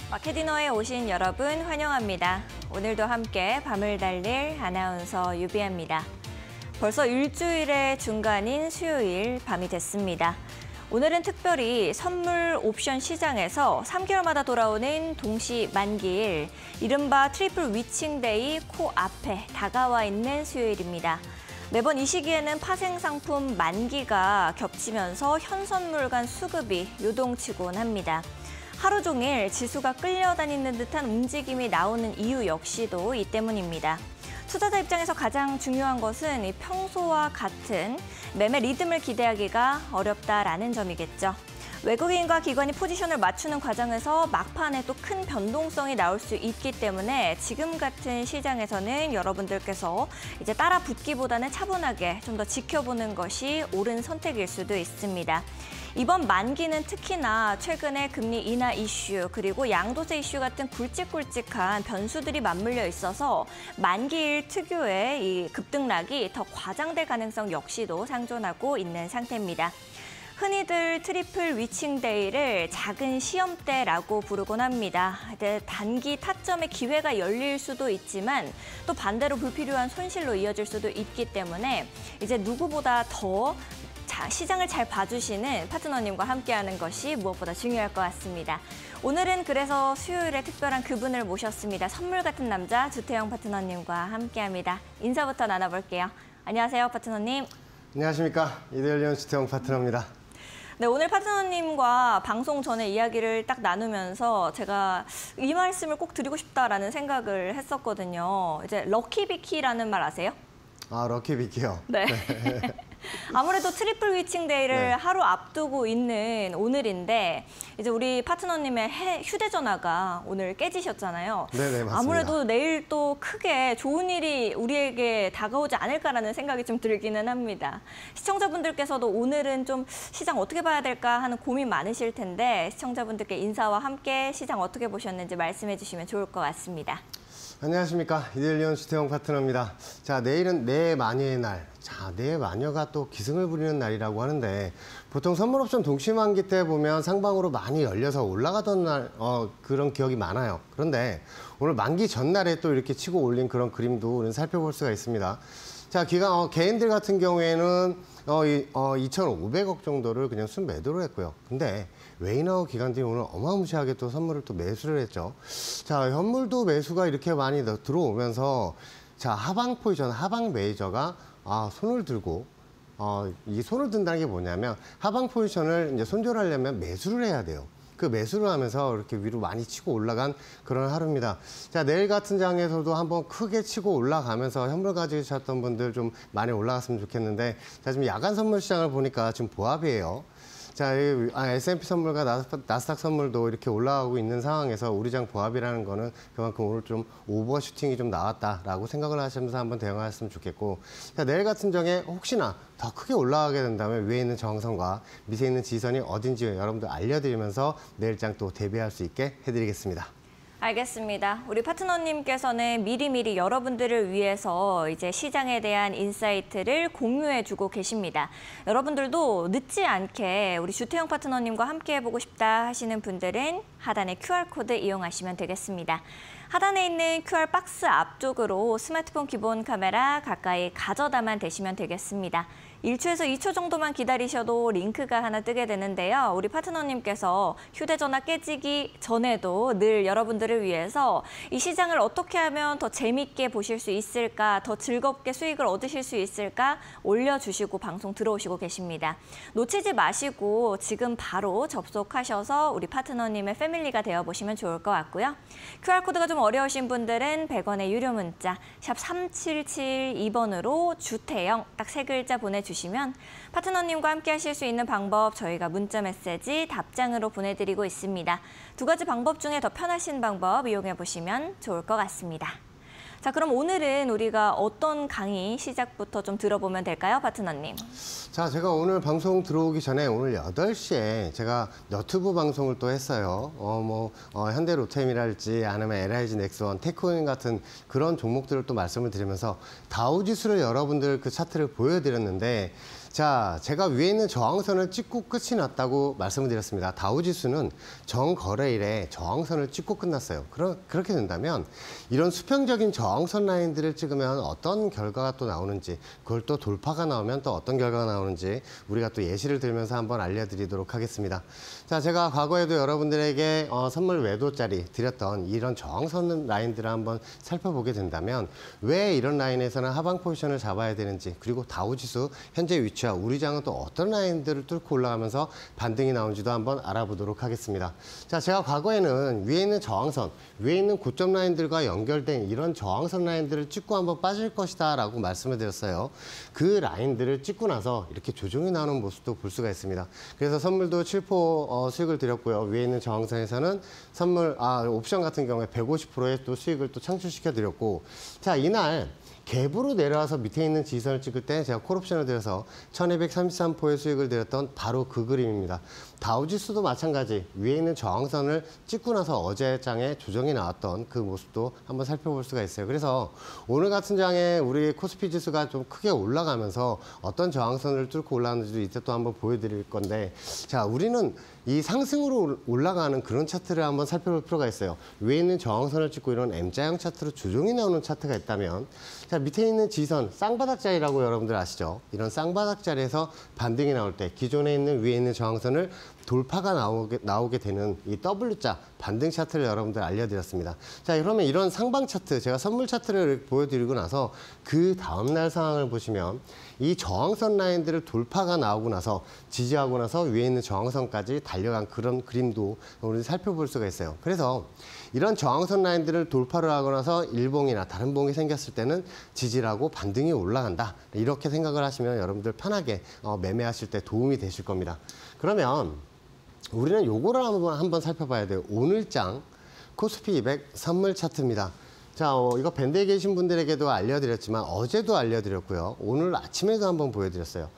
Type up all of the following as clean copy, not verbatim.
마켓디너에 오신 여러분 환영합니다. 오늘도 함께 밤을 달릴 아나운서 유비아입니다. 벌써 일주일의 중간인 수요일 밤이 됐습니다. 오늘은 특별히 선물 옵션 시장에서 3개월마다 돌아오는 동시 만기일, 이른바 트리플 위칭데이 코앞에 다가와 있는 수요일입니다. 매번 이 시기에는 파생 상품 만기가 겹치면서 현선물 간 수급이 요동치곤 합니다. 하루 종일 지수가 끌려다니는 듯한 움직임이 나오는 이유 역시도 이 때문입니다. 투자자 입장에서 가장 중요한 것은 이 평소와 같은 매매 리듬을 기대하기가 어렵다라는 점이겠죠. 외국인과 기관이 포지션을 맞추는 과정에서 막판에 또 큰 변동성이 나올 수 있기 때문에 지금 같은 시장에서는 여러분들께서 이제 따라 붙기보다는 차분하게 좀 더 지켜보는 것이 옳은 선택일 수도 있습니다. 이번 만기는 특히나 최근에 금리 인하 이슈 그리고 양도세 이슈 같은 굵직굵직한 변수들이 맞물려 있어서 만기일 특유의 이 급등락이 더 과장될 가능성 역시도 상존하고 있는 상태입니다. 흔히들 트리플 위칭데이를 작은 시험대라고 부르곤 합니다. 단기 타점의 기회가 열릴 수도 있지만 또 반대로 불필요한 손실로 이어질 수도 있기 때문에 이제 누구보다 더 시장을 잘 봐주시는 파트너님과 함께하는 것이 무엇보다 중요할 것 같습니다. 오늘은 그래서 수요일에 특별한 그분을 모셨습니다. 선물 같은 남자 주태영 파트너님과 함께합니다. 인사부터 나눠볼게요. 안녕하세요, 파트너님. 안녕하십니까. 이데일리온 주태영 파트너입니다. 네, 오늘 파트너님과 방송 전에 이야기를 딱 나누면서 제가 이 말씀을 꼭 드리고 싶다라는 생각을 했었거든요. 이제 럭키비키라는 말 아세요? 아, 럭키비키요. 네. 아무래도 트리플 위칭데이를 하루 앞두고 있는 오늘인데 이제 우리 파트너님의 휴대전화가 오늘 깨지셨잖아요. 네네, 맞습니다. 아무래도 내일 또 크게 좋은 일이 우리에게 다가오지 않을까라는 생각이 좀 들기는 합니다. 시청자분들께서도 오늘은 좀 시장 어떻게 봐야 될까 하는 고민 많으실 텐데 시청자분들께 인사와 함께 시장 어떻게 보셨는지 말씀해 주시면 좋을 것 같습니다. 안녕하십니까. 이데일리온 주태영 파트너입니다. 자, 내일은 내 마녀의 날. 자, 내 마녀가 또 기승을 부리는 날이라고 하는데 보통 선물옵션 동시만기 때 보면 상방으로 많이 열려서 올라가던 날 그런 기억이 많아요. 그런데 오늘 만기 전날에 또 이렇게 치고 올린 그런 그림도 우리는 살펴볼 수가 있습니다. 자, 개인들 같은 경우에는 2,500억 정도를 그냥 순매도를 했고요. 근데 웨이너 기관들이 오늘 어마무시하게 또 선물을 또 매수를 했죠. 자, 현물도 매수가 이렇게 많이 들어오면서 자, 하방 포지션, 하방 메이저가 손을 들고 이 손을 든다는 게 뭐냐면 하방 포지션을 이제 손절하려면 매수를 해야 돼요. 그 매수를 하면서 이렇게 위로 많이 치고 올라간 그런 하루입니다. 자, 내일 같은 장에서도 한번 크게 치고 올라가면서 현물 가지고 셨던 분들 좀 많이 올라갔으면 좋겠는데 자, 지금 야간 선물 시장을 보니까 지금 보합이에요. 자, S&P 선물과 나스닥 선물도 이렇게 올라가고 있는 상황에서 우리 장 보합이라는 거는 그만큼 오늘 좀 오버슈팅이 좀 나왔다라고 생각을 하시면서 한번 대응하셨으면 좋겠고, 자, 내일 같은 정에 혹시나 더 크게 올라가게 된다면 위에 있는 저항선과 밑에 있는 지선이 어딘지 여러분들 알려드리면서 내일장 또 대비할 수 있게 해드리겠습니다. 알겠습니다. 우리 파트너님께서는 미리미리 여러분들을 위해서 이제 시장에 대한 인사이트를 공유해주고 계십니다. 여러분들도 늦지 않게 우리 주태영 파트너님과 함께해보고 싶다 하시는 분들은 하단의 QR코드 이용하시면 되겠습니다. 하단에 있는 QR 박스 앞쪽으로 스마트폰 기본 카메라 가까이 가져다만 대시면 되겠습니다. 1초에서 2초 정도만 기다리셔도 링크가 하나 뜨게 되는데요. 우리 파트너님께서 휴대전화 깨지기 전에도 늘 여러분들을 위해서 이 시장을 어떻게 하면 더 재밌게 보실 수 있을까, 더 즐겁게 수익을 얻으실 수 있을까 올려주시고 방송 들어오시고 계십니다. 놓치지 마시고 지금 바로 접속하셔서 우리 파트너님의 패밀리가 되어보시면 좋을 것 같고요. QR코드가 좀 어려우신 분들은 100원의 유료 문자 샵 3772번으로 주태영 딱 3글자 보내주시면 파트너님과 함께 하실 수 있는 방법 저희가 문자 메시지 답장으로 보내드리고 있습니다. 2가지 방법 중에 더 편하신 방법 이용해보시면 좋을 것 같습니다. 자, 그럼 오늘은 우리가 어떤 강의 시작부터 좀 들어보면 될까요, 파트너님? 자, 제가 오늘 방송 들어오기 전에 오늘 8시에 제가 너튜브 방송을 또 했어요. 현대로템이랄지 아니면 LIG 넥스원, 테크인 같은 그런 종목들을 또 말씀을 드리면서 다우지수를 여러분들 그 차트를 보여드렸는데 자, 제가 위에 있는 저항선을 찍고 끝이 났다고 말씀을 드렸습니다. 다우지수는 정거래일에 저항선을 찍고 끝났어요. 그렇게 된다면 이런 수평적인 저항선 라인들을 찍으면 어떤 결과가 또 나오는지, 그걸 또 돌파가 나오면 또 어떤 결과가 나오는지 우리가 또 예시를 들면서 한번 알려드리도록 하겠습니다. 자, 제가 과거에도 여러분들에게 선물 외도짜리 드렸던 이런 저항선 라인들을 한번 살펴보게 된다면 왜 이런 라인에서는 하방 포지션을 잡아야 되는지, 그리고 다우지수 현재 위치와 우리 장은 또 어떤 라인들을 뚫고 올라가면서 반등이 나오는지도 한번 알아보도록 하겠습니다. 자, 제가 과거에는 위에 있는 저항선, 위에 있는 고점 라인들과 연결된 이런 저항선 라인들을 찍고 한번 빠질 것이다 라고 말씀을 드렸어요. 그 라인들을 찍고 나서 이렇게 조정이 나오는 모습도 볼 수가 있습니다. 그래서 선물도 7% 수익을 드렸고요. 위에 있는 저항선에서는 옵션 같은 경우에 150%의 또 수익을 또 창출시켜 드렸고, 자, 이날 갭으로 내려와서 밑에 있는 지선을 찍을 때 제가 콜옵션을 들여서 1233포의 수익을 드렸던 바로 그 그림입니다. 다우지수도 마찬가지 위에 있는 저항선을 찍고 나서 어제 장에 조정이 나왔던 그 모습도 한번 살펴볼 수가 있어요. 그래서 오늘 같은 장에 우리 코스피 지수가 좀 크게 올라가면서 어떤 저항선을 뚫고 올라가는지도 이때 또 한번 보여드릴 건데, 자, 우리는 이 상승으로 올라가는 그런 차트를 한번 살펴볼 필요가 있어요. 위에 있는 저항선을 찍고 이런 M자형 차트로 조정이 나오는 차트가 있다면, 자, 밑에 있는 지선, 쌍바닥자리라고 여러분들 아시죠? 이런 쌍바닥자리에서 반등이 나올 때 기존에 있는 위에 있는 저항선을 돌파가 나오게 되는 이 W자 반등 차트를 여러분들 알려드렸습니다. 자, 그러면 이런 상방 차트, 제가 선물 차트를 보여드리고 나서 그 다음날 상황을 보시면 이 저항선 라인들을 돌파가 나오고 나서 지지하고 나서 위에 있는 저항선까지 달려간 그런 그림도 우리 살펴볼 수가 있어요. 그래서 이런 저항선 라인들을 돌파를 하고 나서 일봉이나 다른 봉이 생겼을 때는 지지를 하고 반등이 올라간다. 이렇게 생각을 하시면 여러분들 편하게 매매하실 때 도움이 되실 겁니다. 그러면 우리는 요거를 한번 살펴봐야 돼요. 오늘장 코스피 200 선물 차트입니다. 자, 이거 밴드에 계신 분들에게도 알려드렸지만 어제도 알려드렸고요. 오늘 아침에도 한번 보여드렸어요.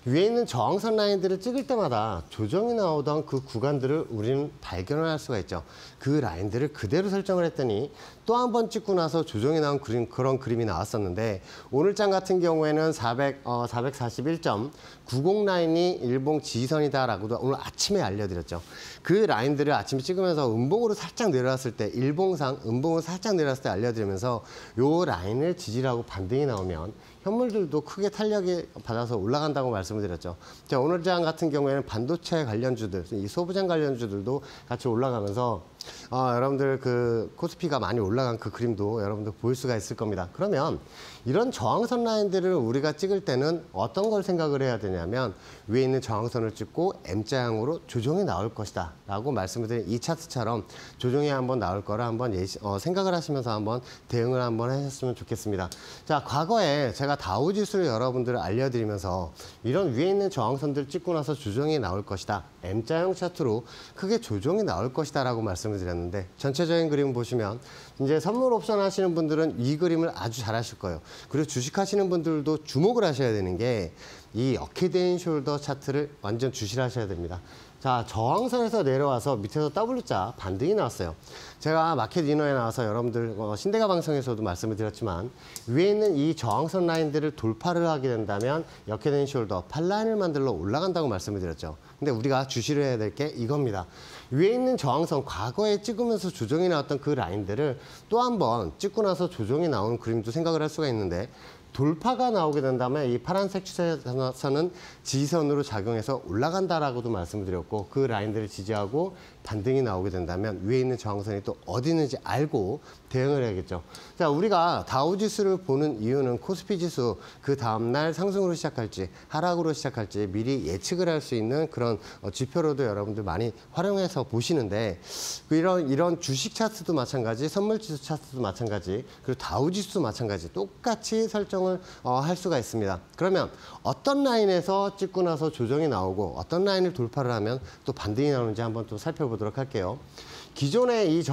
위에 있는 저항선 라인들을 찍을 때마다 조정이 나오던 그 구간들을 우리는 발견을 할 수가 있죠. 그 라인들을 그대로 설정을 했더니 또 한 번 찍고 나서 조정이 나온 그런 그림이 나왔었는데, 오늘장 같은 경우에는 441.90 라인이 일봉 지지선이다라고도 오늘 아침에 알려드렸죠. 그 라인들을 아침에 찍으면서 음봉으로 살짝 내려왔을 때, 일봉상 음봉으로 살짝 내려왔을 때 알려드리면서 요 라인을 지지하고 반등이 나오면 현물들도 크게 탄력이 받아서 올라간다고 말씀을 드렸죠. 자, 오늘장 같은 경우에는 반도체 관련주들, 이 소부장 관련주들도 같이 올라가면서 여러분들 그 코스피가 많이 올라간 그 그림도 여러분들 볼 수가 있을 겁니다. 그러면 이런 저항선 라인들을 우리가 찍을 때는 어떤 걸 생각을 해야 되냐면, 위에 있는 저항선을 찍고 M자형으로 조정이 나올 것이다 라고 말씀을 드린 이 차트처럼 조정이 한번 나올 거를 한번 생각을 하시면서 한번 대응을 한번 하셨으면 좋겠습니다. 자, 과거에 제가 다우지수를 여러분들 알려드리면서 이런 위에 있는 저항선들 찍고 나서 조정이 나올 것이다, M자형 차트로 크게 조정이 나올 것이다 라고 말씀을 드렸는데, 전체적인 그림 보시면 이제 선물 옵션 하시는 분들은 이 그림을 아주 잘 하실 거예요. 그리고 주식 하시는 분들도 주목을 하셔야 되는 게 이 어케드앤숄더 차트를 완전 주시를 하셔야 됩니다. 자, 저항선에서 내려와서 밑에서 W자 반등이 나왔어요. 제가 마켓 이너에 나와서 여러분들 신대가 방송에서도 말씀을 드렸지만, 위에 있는 이 저항선 라인들을 돌파를 하게 된다면 어케드앤숄더 8라인을 만들러 올라간다고 말씀을 드렸죠. 근데 우리가 주시를 해야 될 게 이겁니다. 위에 있는 저항선, 과거에 찍으면서 조정이 나왔던 그 라인들을 또 한 번 찍고 나서 조정이 나오는 그림도 생각을 할 수가 있는데, 돌파가 나오게 된다면 이 파란색 추세선은 지지선으로 작용해서 올라간다라고도 말씀을 드렸고, 그 라인들을 지지하고 반등이 나오게 된다면 위에 있는 저항선이 또 어디 있는지 알고 대응을 해야겠죠. 자, 우리가 다우지수를 보는 이유는 코스피 지수 그 다음날 상승으로 시작할지 하락으로 시작할지 미리 예측을 할 수 있는 그런 지표로도 여러분들 많이 활용해서 보시는데, 이런 주식 차트도 마찬가지, 선물지수 차트도 마찬가지, 그리고 다우지수도 마찬가지 똑같이 설정을 할 수가 있습니다. 그러면 어떤 라인에서 찍고 나서 조정이 나오고 어떤 라인을 돌파를 하면 또 반등이 나오는지 한번 또 살펴보도록 할게요. 기존의 이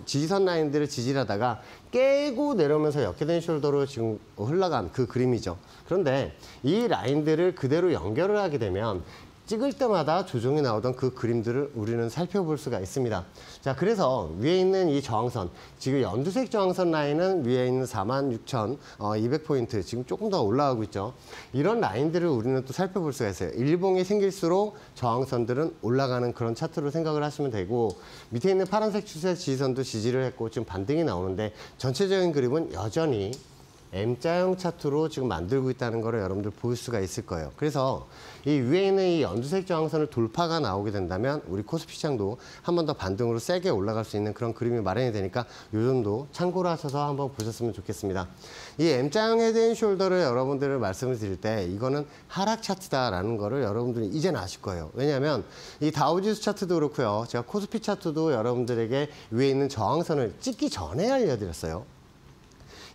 지지선 라인들을 지지하다가 깨고 내려오면서 어케드앤숄더로 지금 흘러간 그 그림이죠. 그런데 이 라인들을 그대로 연결을 하게 되면 찍을 때마다 조정이 나오던 그 그림들을 우리는 살펴볼 수가 있습니다. 자, 그래서 위에 있는 이 저항선, 지금 연두색 저항선 라인은 위에 있는 46,200포인트, 지금 조금 더 올라가고 있죠. 이런 라인들을 우리는 또 살펴볼 수가 있어요. 일봉이 생길수록 저항선들은 올라가는 그런 차트로 생각을 하시면 되고, 밑에 있는 파란색 추세 지지선도 지지를 했고 지금 반등이 나오는데, 전체적인 그림은 여전히 M자형 차트로 지금 만들고 있다는 거를 여러분들 볼 수가 있을 거예요. 그래서 이 위에 있는 이 연두색 저항선을 돌파가 나오게 된다면 우리 코스피 시장도 한 번 더 반등으로 세게 올라갈 수 있는 그런 그림이 마련이 되니까 이 점도 참고로 하셔서 한번 보셨으면 좋겠습니다. 이 M자형 헤드앤숄더를 여러분들을 말씀을 드릴 때 이거는 하락 차트다라는 거를 여러분들이 이제는 아실 거예요. 왜냐하면 이 다우지수 차트도 그렇고요. 제가 코스피 차트도 여러분들에게 위에 있는 저항선을 찍기 전에 알려드렸어요.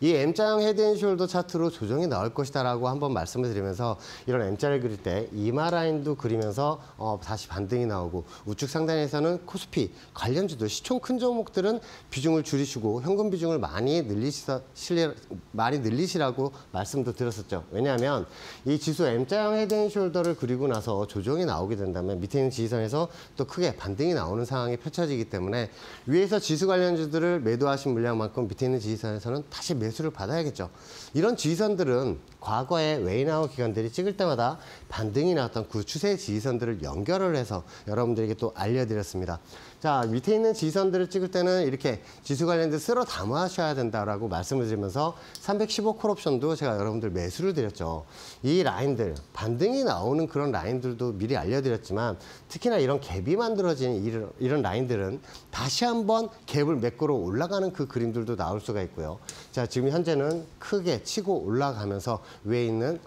이 M자형 헤드앤숄더 차트로 조정이 나올 것이다라고 한번 말씀을 드리면서 이런 M자를 그릴 때 이마 라인도 그리면서 다시 반등이 나오고, 우측 상단에서는 코스피 관련주들, 시총 큰 종목들은 비중을 줄이시고 현금 비중을 많이 늘리시라고 말씀도 드렸었죠. 왜냐하면 이 지수 M자형 헤드앤숄더를 그리고 나서 조정이 나오게 된다면 밑에 있는 지지선에서 또 크게 반등이 나오는 상황이 펼쳐지기 때문에 위에서 지수 관련주들을 매도하신 물량만큼 밑에 있는 지지선에서는 다시 매수를 받아야겠죠. 이런 지지선들은 과거에 웨이나우 기관들이 찍을 때마다 반등이 나왔던 그 추세 지지선들을 연결을 해서 여러분들에게 또 알려드렸습니다. 자, 밑에 있는 지지선들을 찍을 때는 이렇게 지수 관련된 쓸어 담으셔야 된다라고 말씀을 드리면서 315 콜옵션도 제가 여러분들 매수를 드렸죠. 이 라인들, 반등이 나오는 그런 라인들도 미리 알려드렸지만 특히나 이런 갭이 만들어진 이런 라인들은 다시 한번 갭을 메꾸러 올라가는 그 그림들도 나올 수가 있고요. 자, 지금 현재는 크게 치고 올라가면서 위에 있는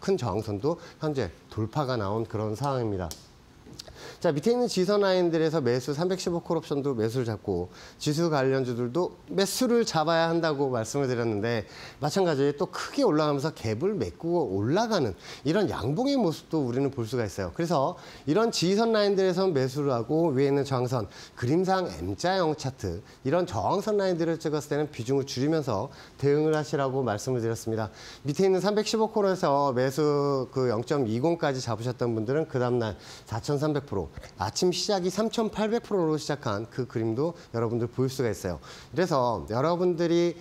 큰 저항선도 현재 돌파가 나온 그런 상황입니다. 자, 밑에 있는 지선 라인들에서 매수 315 콜옵션도 매수를 잡고, 지수 관련주들도 매수를 잡아야 한다고 말씀을 드렸는데, 마찬가지로 또 크게 올라가면서 갭을 메꾸고 올라가는 이런 양봉의 모습도 우리는 볼 수가 있어요. 그래서 이런 지선 라인들에서 매수를 하고 위에 있는 저항선, 그림상 M자형 차트, 이런 저항선 라인들을 찍었을 때는 비중을 줄이면서 대응을 하시라고 말씀을 드렸습니다. 밑에 있는 315 콜에서 매수 그 0.20까지 잡으셨던 분들은 그 다음날 4,300%, 아침 시작이 3,800%로 시작한 그 그림도 여러분들 볼 수가 있어요. 그래서 여러분들이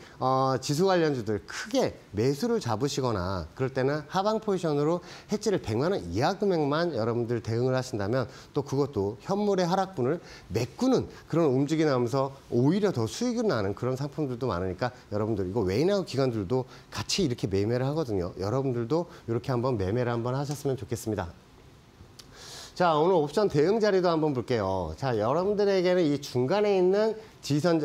지수 관련주들 크게 매수를 잡으시거나 그럴 때는 하방 포지션으로 해지를 100만 원 이하 금액만 여러분들 대응을 하신다면 또 그것도 현물의 하락분을 메꾸는 그런 움직임이 나오면서 오히려 더 수익이 나는 그런 상품들도 많으니까 여러분들 이거 웨이나우 기관들도 같이 이렇게 매매를 하거든요. 여러분들도 이렇게 한번 매매를 한번 하셨으면 좋겠습니다. 자, 오늘 옵션 대응 자리도 한번 볼게요. 자, 여러분들에게는 이 중간에 있는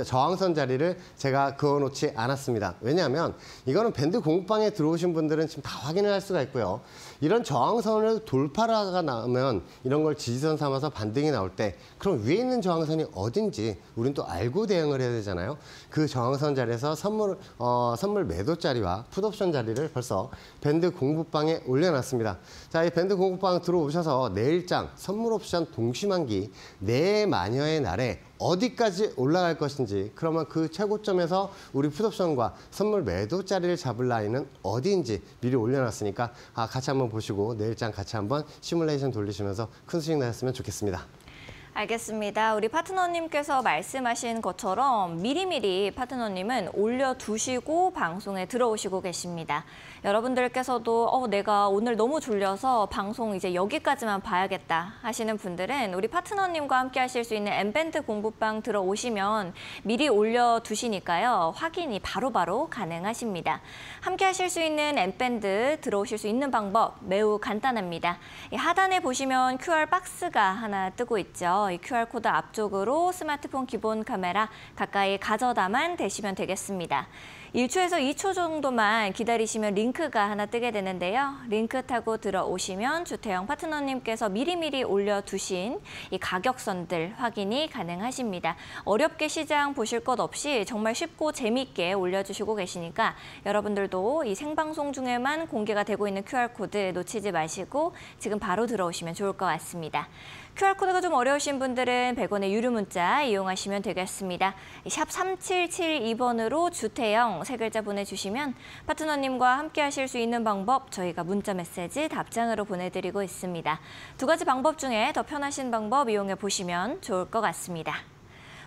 저항선 자리를 제가 그어놓지 않았습니다. 왜냐하면 이거는 밴드 공급방에 들어오신 분들은 지금 다 확인을 할 수가 있고요. 이런 저항선을 돌파가 나오면 이런 걸 지지선 삼아서 반등이 나올 때 그럼 위에 있는 저항선이 어딘지 우린 또 알고 대응을 해야 되잖아요. 그 저항선 자리에서 선물 매도 자리와 풋옵션 자리를 벌써 밴드 공급방에 올려놨습니다. 자, 이 밴드 공급방 들어오셔서 내일장 선물 옵션 동시만기 내 마녀의 날에 어디까지 올라갈 것인지, 그러면 그 최고점에서 우리 풋옵션과 선물 매도 자리를 잡을 라인은 어디인지 미리 올려놨으니까 같이 한번 보시고 내일장 같이 한번 시뮬레이션 돌리시면서 큰 수익 나셨으면 좋겠습니다. 알겠습니다. 우리 파트너님께서 말씀하신 것처럼 미리미리 파트너님은 올려두시고 방송에 들어오시고 계십니다. 여러분들께서도 내가 오늘 너무 졸려서 방송 이제 여기까지만 봐야겠다 하시는 분들은 우리 파트너님과 함께 하실 수 있는 M밴드 공부방 들어오시면 미리 올려두시니까요. 확인이 바로바로 가능하십니다. 함께 하실 수 있는 M밴드 들어오실 수 있는 방법 매우 간단합니다. 하단에 보시면 QR 박스가 하나 뜨고 있죠. 이 QR코드 앞쪽으로 스마트폰 기본 카메라 가까이 가져다만 대시면 되겠습니다. 1초에서 2초 정도만 기다리시면 링크가 하나 뜨게 되는데요. 링크 타고 들어오시면 주태영 파트너님께서 미리미리 올려두신 이 가격선들 확인이 가능하십니다. 어렵게 시장 보실 것 없이 정말 쉽고 재미있게 올려주시고 계시니까 여러분들도 이 생방송 중에만 공개가 되고 있는 QR코드 놓치지 마시고 지금 바로 들어오시면 좋을 것 같습니다. QR코드가 좀 어려우신 분들은 100원의 유료 문자 이용하시면 되겠습니다. 샵 3772번으로 주태영 세 글자 보내주시면 파트너님과 함께 하실 수 있는 방법 저희가 문자 메시지 답장으로 보내드리고 있습니다. 두 가지 방법 중에 더 편하신 방법 이용해 보시면 좋을 것 같습니다.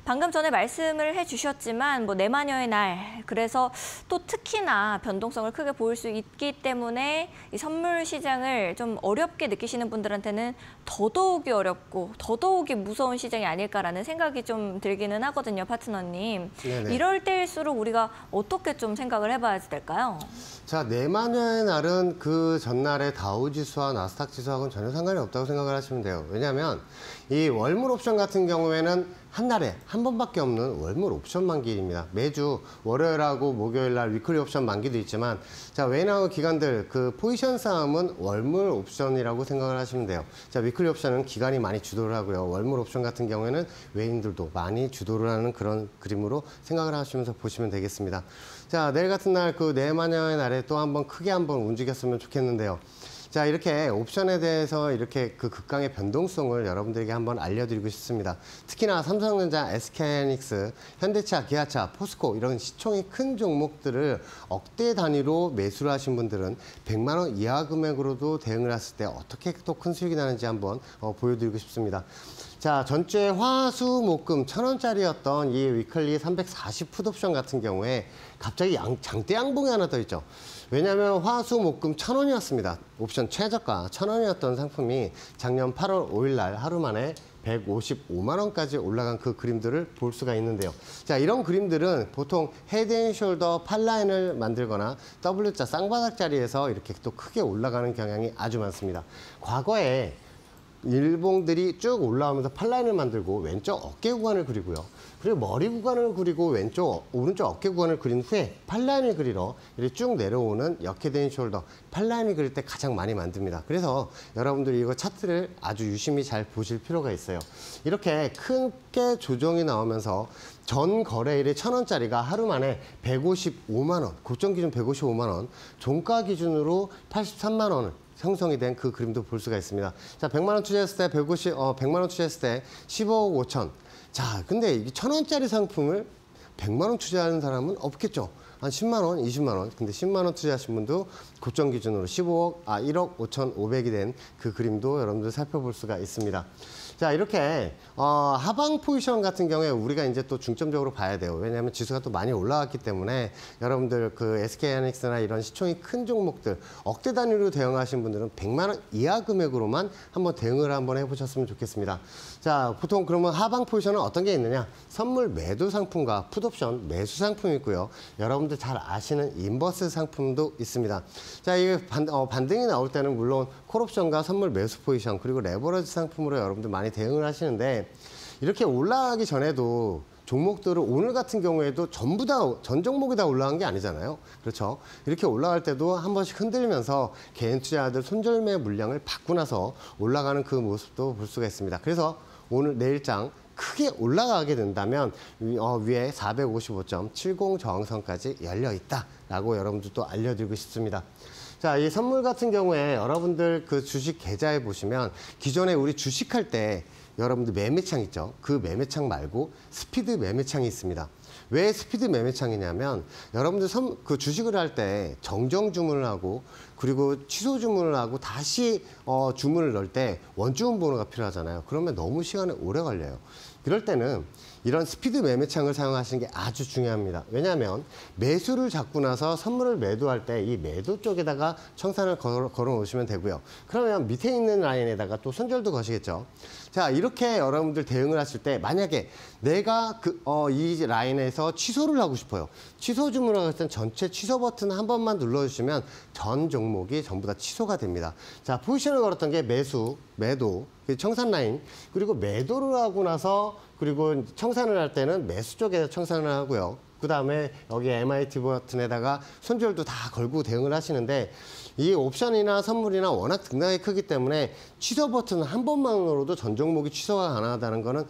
방금 전에 말씀을 해주셨지만 내마녀의 날, 그래서 또 특히나 변동성을 크게 보일 수 있기 때문에 이 선물 시장을 좀 어렵게 느끼시는 분들한테는 더더욱이 어렵고 더더욱이 무서운 시장이 아닐까라는 생각이 좀 들기는 하거든요, 파트너님. 네네. 이럴 때일수록 우리가 어떻게 좀 생각을 해봐야 될까요? 자, 내마녀의 날은 그 전날의 다우지수와 나스닥 지수하고는 전혀 상관이 없다고 생각을 하시면 돼요. 왜냐하면 이 월물 옵션 같은 경우에는 한 달에 한 번밖에 없는 월물 옵션 만기입니다. 매주 월요일하고 목요일 날 위클리 옵션 만기도 있지만, 자, 외인하고 기관들 그 포지션 싸움은 월물 옵션이라고 생각을 하시면 돼요. 자, 위클리 옵션은 기관이 많이 주도를 하고요. 월물 옵션 같은 경우에는 외인들도 많이 주도를 하는 그런 그림으로 생각을 하시면서 보시면 되겠습니다. 자, 내일 같은 날 그 내마녀의 날에 또 한번 크게 한번 움직였으면 좋겠는데요. 자, 이렇게 옵션에 대해서 이렇게 그 극강의 변동성을 여러분들에게 한번 알려드리고 싶습니다. 특히나 삼성전자, SK하이닉스, 현대차, 기아차, 포스코 이런 시총이 큰 종목들을 억대 단위로 매수를 하신 분들은 100만 원 이하 금액으로도 대응을 했을 때 어떻게 또 큰 수익이 나는지 한번 보여드리고 싶습니다. 자, 전주에 화수목금 1,000원짜리였던 이 위클리 340 풋옵션 같은 경우에 갑자기 장대 양봉이 하나 더 있죠. 왜냐하면 화수목금 1,000원이었습니다. 옵션 최저가 1,000원이었던 상품이 작년 8월 5일 날 하루 만에 155만 원까지 올라간 그 그림들을 볼 수가 있는데요. 자, 이런 그림들은 보통 헤드앤숄더 팔라인을 만들거나 W자 쌍바닥 자리에서 이렇게 또 크게 올라가는 경향이 아주 많습니다. 과거에 일봉들이 쭉 올라오면서 팔라인을 만들고 왼쪽 어깨 구간을 그리고요. 그리고 머리 구간을 그리고 오른쪽 어깨 구간을 그린 후에 팔라인을 그리러 이렇게 쭉 내려오는 역헤드앤 숄더 팔라인을 그릴 때 가장 많이 만듭니다. 그래서 여러분들이 이거 차트를 아주 유심히 잘 보실 필요가 있어요. 이렇게 크게 조정이 나오면서 전 거래일에 1,000원짜리가 하루 만에 155만 원, 고점 기준 155만 원, 종가 기준으로 83만 원을 형성이 된 그 그림도 볼 수가 있습니다. 자, 100만 원 투자했을 때 100만 원 투자했을 때 15억 5천. 자, 근데 이 1,000원짜리 상품을 100만 원 투자하는 사람은 없겠죠. 한 10만 원, 20만 원. 근데 10만 원 투자하신 분도 고점 기준으로 1억 5,500이 된 그 그림도 여러분들 살펴볼 수가 있습니다. 자, 이렇게 하방 포지션 같은 경우에 우리가 이제 또 중점적으로 봐야 돼요. 왜냐하면 지수가 또 많이 올라왔기 때문에 여러분들 그 SK하이닉스나 이런 시총이 큰 종목들 억대 단위로 대응하신 분들은 100만 원 이하 금액으로만 한번 대응을 한번 해보셨으면 좋겠습니다. 자, 보통 그러면 하방 포지션은 어떤 게 있느냐? 선물 매도 상품과 풋옵션 매수 상품이 있고요. 여러분들 잘 아시는 인버스 상품도 있습니다. 자, 이게 반등이 나올 때는 물론 콜옵션과 선물 매수 포지션 그리고 레버러지 상품으로 여러분들 많이 대응을 하시는데, 이렇게 올라가기 전에도 종목들을 오늘 같은 경우에도 전부 다 전 종목이 다 올라간 게 아니잖아요. 그렇죠? 이렇게 올라갈 때도 한 번씩 흔들면서 개인 투자자들 손절매 물량을 받고 나서 올라가는 그 모습도 볼 수가 있습니다. 그래서 오늘 내일장 크게 올라가게 된다면 위에 455.70 저항선까지 열려 있다라고 여러분들도 알려드리고 싶습니다. 자, 이 선물 같은 경우에 여러분들 그 주식 계좌에 보시면 기존에 우리 주식할 때 여러분들 매매창 있죠. 그 매매창 말고 스피드 매매창이 있습니다. 왜 스피드 매매창이냐면 여러분들 그 주식을 할 때 정정 주문을 하고 그리고 취소 주문을 하고 다시 주문을 넣을 때 원주문 번호가 필요하잖아요. 그러면 너무 시간이 오래 걸려요. 그럴 때는 이런 스피드 매매창을 사용하시는 게 아주 중요합니다. 왜냐하면 매수를 잡고 나서 선물을 매도할 때 이 매도 쪽에다가 청산을 걸어 놓으시면 되고요. 그러면 밑에 있는 라인에다가 또 손절도 거시겠죠. 자, 이렇게 여러분들 대응을 하실 때 만약에 내가 이 라인에서 취소를 하고 싶어요. 취소 주문을 할 때는 전체 취소 버튼 한 번만 눌러주시면 전 종목이 전부 다 취소가 됩니다. 자, 포지션을 걸었던 게 매수, 매도, 청산 라인, 그리고 매도를 하고 나서 그리고 청산을 할 때는 매수 쪽에 청산을 하고요. 그다음에 여기 MIT 버튼에다가 손절도 다 걸고 대응을 하시는데 이 옵션이나 선물이나 워낙 등락이 크기 때문에 취소 버튼 한 번만으로도 전 종목이 취소가 가능하다는 거는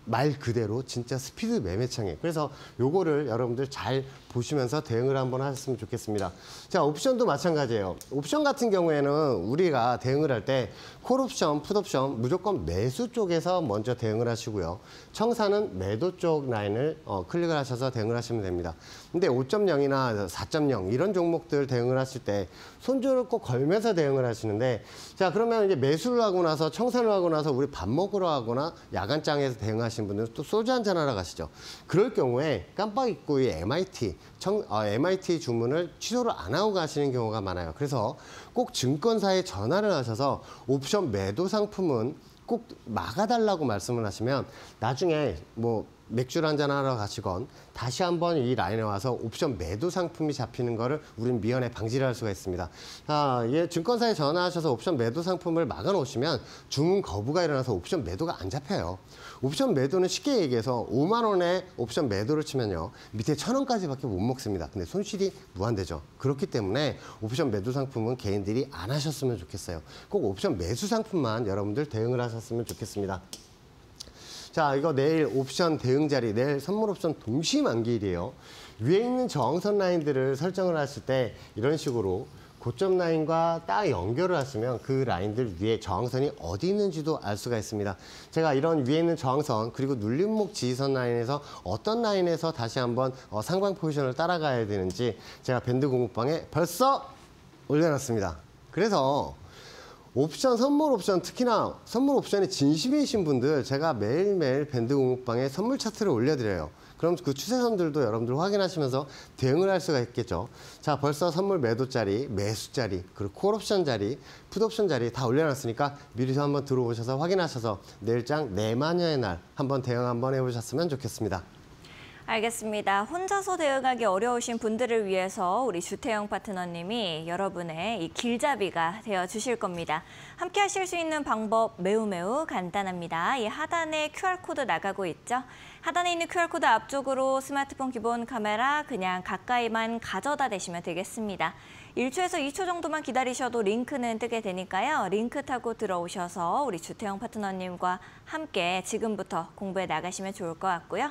말 그대로 진짜 스피드 매매창이에요. 그래서 요거를 여러분들 잘 보시면서 대응을 한번 하셨으면 좋겠습니다. 자, 옵션도 마찬가지예요. 옵션 같은 경우에는 우리가 대응을 할 때 콜옵션, 풋옵션 무조건 매수 쪽에서 먼저 대응을 하시고요. 청사는 매도 쪽 라인을 클릭을 하셔서 대응을 하시면 됩니다. 근데 5.0이나 4.0 이런 종목들 대응을 하실 때 손절을 꼭 걸면서 대응을 하시는데 자, 그러면 이제 매수를 하고 나서 청산을 하고 나서 우리 밥 먹으러 가거나 야간장에서 대응하시는 분들은 또 소주 한잔 하러 가시죠. 그럴 경우에 깜빡 잊고 이 MIT 주문을 취소를 안 하고 가시는 경우가 많아요. 그래서 꼭 증권사에 전화를 하셔서 옵션 매도 상품은 꼭 막아달라고 말씀을 하시면 나중에 뭐 맥주를 한잔 하러 가시건 다시 한번 이 라인에 와서 옵션 매도 상품이 잡히는 거를 우린 미연에 방지를 할 수가 있습니다. 증권사에 전화하셔서 옵션 매도 상품을 막아 놓으시면 주문 거부가 일어나서 옵션 매도가 안 잡혀요. 옵션 매도는 쉽게 얘기해서 5만 원에 옵션 매도를 치면요. 밑에 1,000원까지밖에 못 먹습니다. 근데 손실이 무한대죠. 그렇기 때문에 옵션 매도 상품은 개인들이 안 하셨으면 좋겠어요. 꼭 옵션 매수 상품만 여러분들 대응을 하셨으면 좋겠습니다. 자, 이거 내일 옵션 대응 자리, 내일 선물 옵션 동시 만기일이에요. 위에 있는 저항선 라인들을 설정을 하실 때 이런 식으로 고점 라인과 딱 연결을 하시면 그 라인들 위에 저항선이 어디 있는지도 알 수가 있습니다. 제가 이런 위에 있는 저항선 그리고 눌림목 지지선 라인에서 어떤 라인에서 다시 한번 상방 포지션을 따라가야 되는지 제가 밴드 공부방에 벌써 올려놨습니다. 그래서 옵션, 선물 옵션, 특히나 선물 옵션에 진심이신 분들 제가 매일매일 밴드 공부방에 선물 차트를 올려드려요. 그럼 그 추세선들도 여러분들 확인하시면서 대응을 할 수가 있겠죠. 자, 벌써 선물 매도 자리, 매수 자리, 그리고 콜옵션 자리, 풋옵션 자리 다 올려놨으니까 미리서 한번 들어오셔서 확인하셔서 내일장 내마녀의 날 한번 대응 한번 해보셨으면 좋겠습니다. 알겠습니다. 혼자서 대응하기 어려우신 분들을 위해서 우리 주태영 파트너님이 여러분의 이 길잡이가 되어주실 겁니다. 함께 하실 수 있는 방법 매우 간단합니다. 이 하단에 QR코드 나가고 있죠? 하단에 있는 QR코드 앞쪽으로 스마트폰 기본 카메라 그냥 가까이만 가져다 대시면 되겠습니다. 1초에서 2초 정도만 기다리셔도 링크는 뜨게 되니까요. 링크 타고 들어오셔서 우리 주태영 파트너님과 함께 지금부터 공부해 나가시면 좋을 것 같고요.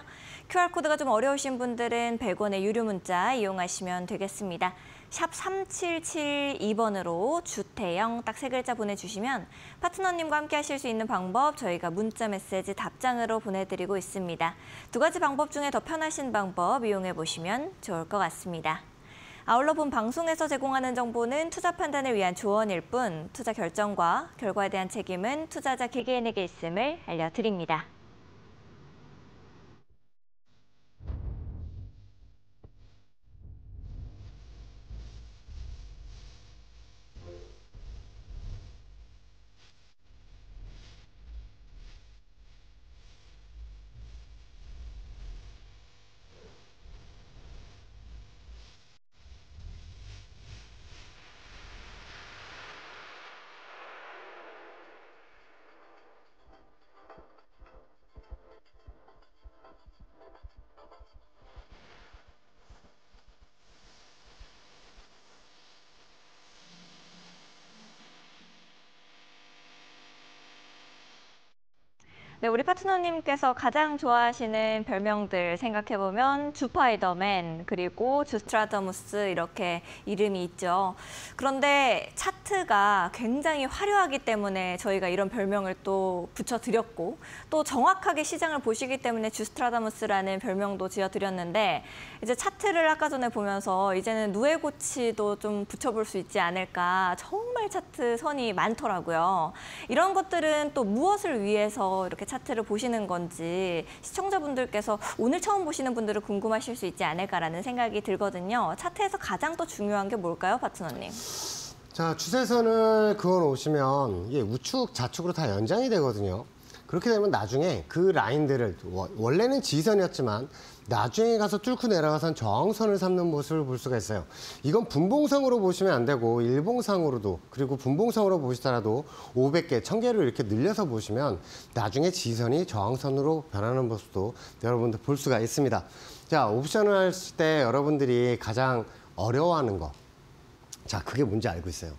QR코드가 좀 어려우신 분들은 100원의 유료 문자 이용하시면 되겠습니다. 샵 3772번으로 주태영 딱 3글자 보내주시면 파트너님과 함께 하실 수 있는 방법 저희가 문자 메시지 답장으로 보내드리고 있습니다. 2가지 방법 중에 더 편하신 방법 이용해 보시면 좋을 것 같습니다. 아울러 본 방송에서 제공하는 정보는 투자 판단을 위한 조언일 뿐 투자 결정과 결과에 대한 책임은 투자자 개개인에게 있음을 알려드립니다. 네, 우리 파트너님께서 가장 좋아하시는 별명들 생각해보면 주파이더맨 그리고 주스트라더무스 이렇게 이름이 있죠. 그런데 차트가 굉장히 화려하기 때문에 저희가 이런 별명을 또 붙여드렸고 또 정확하게 시장을 보시기 때문에 주스트라더무스라는 별명도 지어드렸는데 이제 차트를 아까 전에 보면서 이제는 누에고치도 좀 붙여볼 수 있지 않을까. 정말 차트 선이 많더라고요. 이런 것들은 또 무엇을 위해서 이렇게 차트를 보시는 건지 시청자분들께서 오늘 처음 보시는 분들은 궁금하실 수 있지 않을까라는 생각이 들거든요. 차트에서 가장 또 중요한 게 뭘까요, 파트너님? 자, 추세선을 그어 놓으시면 이게 우측, 좌측으로 다 연장이 되거든요. 그렇게 되면 나중에 그 라인들을 원래는 지선이었지만 나중에 가서 뚫고 내려가선 저항선을 삼는 모습을 볼 수가 있어요. 이건 분봉상으로 보시면 안 되고 일봉상으로도 그리고 분봉상으로 보시더라도 500개, 1000개를 이렇게 늘려서 보시면 나중에 지선이 저항선으로 변하는 모습도 여러분들 볼 수가 있습니다. 자, 옵션을 할 때 여러분들이 가장 어려워하는 거. 자, 그게 뭔지 알고 있어요.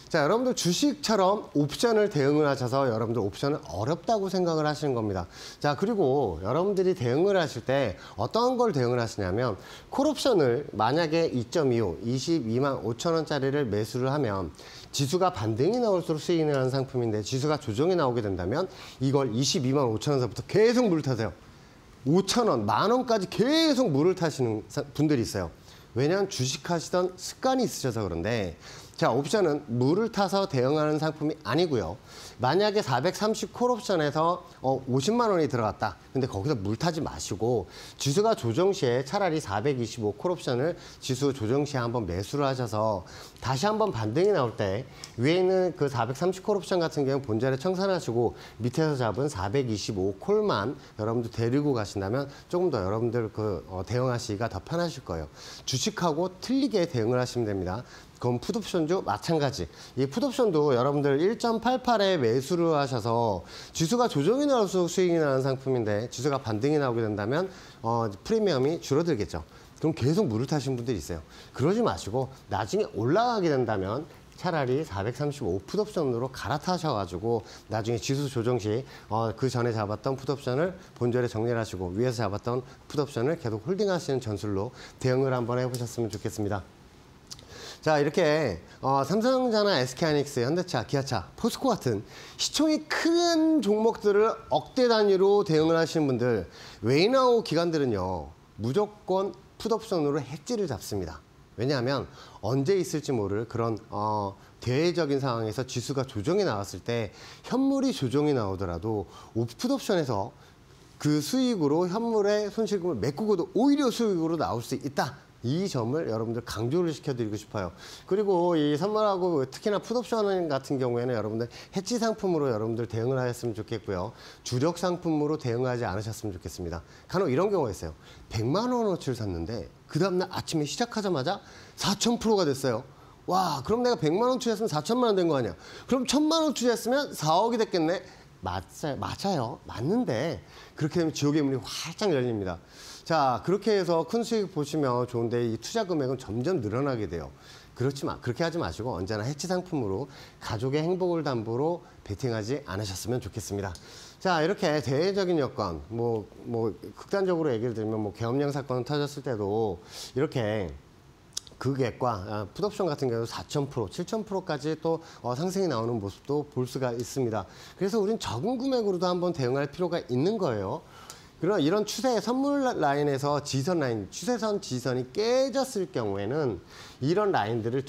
자, 여러분들 주식처럼 옵션을 대응을 하셔서 여러분들 옵션을 어렵다고 생각을 하시는 겁니다. 자, 그리고 여러분들이 대응을 하실 때 어떤 걸 대응을 하시냐면 콜옵션을 만약에 2.25, 22만 5천 원짜리를 매수를 하면 지수가 반등이 나올수록 수익이 나는 상품인데 지수가 조정이 나오게 된다면 이걸 22만 5천 원서부터 계속 물을 타세요. 5천 원, 만 원까지 계속 물을 타시는 분들이 있어요. 왜냐하면 주식하시던 습관이 있으셔서 그런데 자, 옵션은 물을 타서 대응하는 상품이 아니고요. 만약에 430 콜옵션에서 50만 원이 들어갔다. 근데 거기서 물 타지 마시고 지수가 조정 시에 차라리 425 콜옵션을 지수 조정 시에 한번 매수를 하셔서 다시 한번 반등이 나올 때 위에 있는 그 430 콜옵션 같은 경우는 본전에 청산하시고 밑에서 잡은 425 콜만 여러분들 데리고 가신다면 조금 더 여러분들 대응하시기가 더 편하실 거예요. 주식하고 틀리게 대응을 하시면 됩니다. 그럼 풋옵션도 마찬가지. 이 풋옵션도 여러분들 1.88에 매수를 하셔서 지수가 조정이 나올수록 수익이 나는 상품인데 지수가 반등이 나오게 된다면 프리미엄이 줄어들겠죠. 그럼 계속 물을 타시는 분들이 있어요. 그러지 마시고 나중에 올라가게 된다면 차라리 435 풋옵션으로 갈아타셔가지고 나중에 지수 조정 시 그 전에 잡았던 풋옵션을 본전에 정리를 하시고 위에서 잡았던 풋옵션을 계속 홀딩하시는 전술로 대응을 한번 해보셨으면 좋겠습니다. 자, 이렇게 삼성전자, SK하이닉스, 현대차, 기아차, 포스코 같은 시총이 큰 종목들을 억대 단위로 대응을 하시는 분들 웨이나우 기관들은요 무조건 풋옵션으로 해지를 잡습니다. 왜냐하면 언제 있을지 모를 그런 대외적인 상황에서 지수가 조정이 나왔을 때 현물이 조정이 나오더라도 풋옵션에서 그 수익으로 현물의 손실금을 메꾸고도 오히려 수익으로 나올 수 있다. 이 점을 여러분들 강조를 시켜드리고 싶어요. 그리고 이 선물하고 특히나 풋옵션 같은 경우에는 여러분들 해지 상품으로 여러분들 대응을 하셨으면 좋겠고요. 주력 상품으로 대응하지 않으셨으면 좋겠습니다. 간혹 이런 경우가 있어요. 100만 원어치를 샀는데 그 다음날 아침에 시작하자마자 4,000%가 됐어요. 와, 그럼 내가 100만 원 투자했으면 4천만 원 된 거 아니야. 그럼 1,000만 원 투자했으면 4억이 됐겠네. 맞아요. 맞는데 그렇게 되면 지옥의 문이 활짝 열립니다. 자, 그렇게 해서 큰 수익 보시면 좋은데 이 투자 금액은 점점 늘어나게 돼요. 그렇게 하지 마시고 언제나 해치 상품으로 가족의 행복을 담보로 베팅하지 않으셨으면 좋겠습니다. 자, 이렇게 대외적인 여건, 극단적으로 얘기를 들면 계엄령 사건 터졌을 때도 이렇게 그객과 풋옵션 같은 경우 4,000%, 7,000%까지 또 상승이 나오는 모습도 볼 수가 있습니다. 그래서 우린 적은 금액으로도 한번 대응할 필요가 있는 거예요. 그러나 이런 추세 선물 라인에서 지선 라인, 추세선 지선이 깨졌을 경우에는 이런 라인들을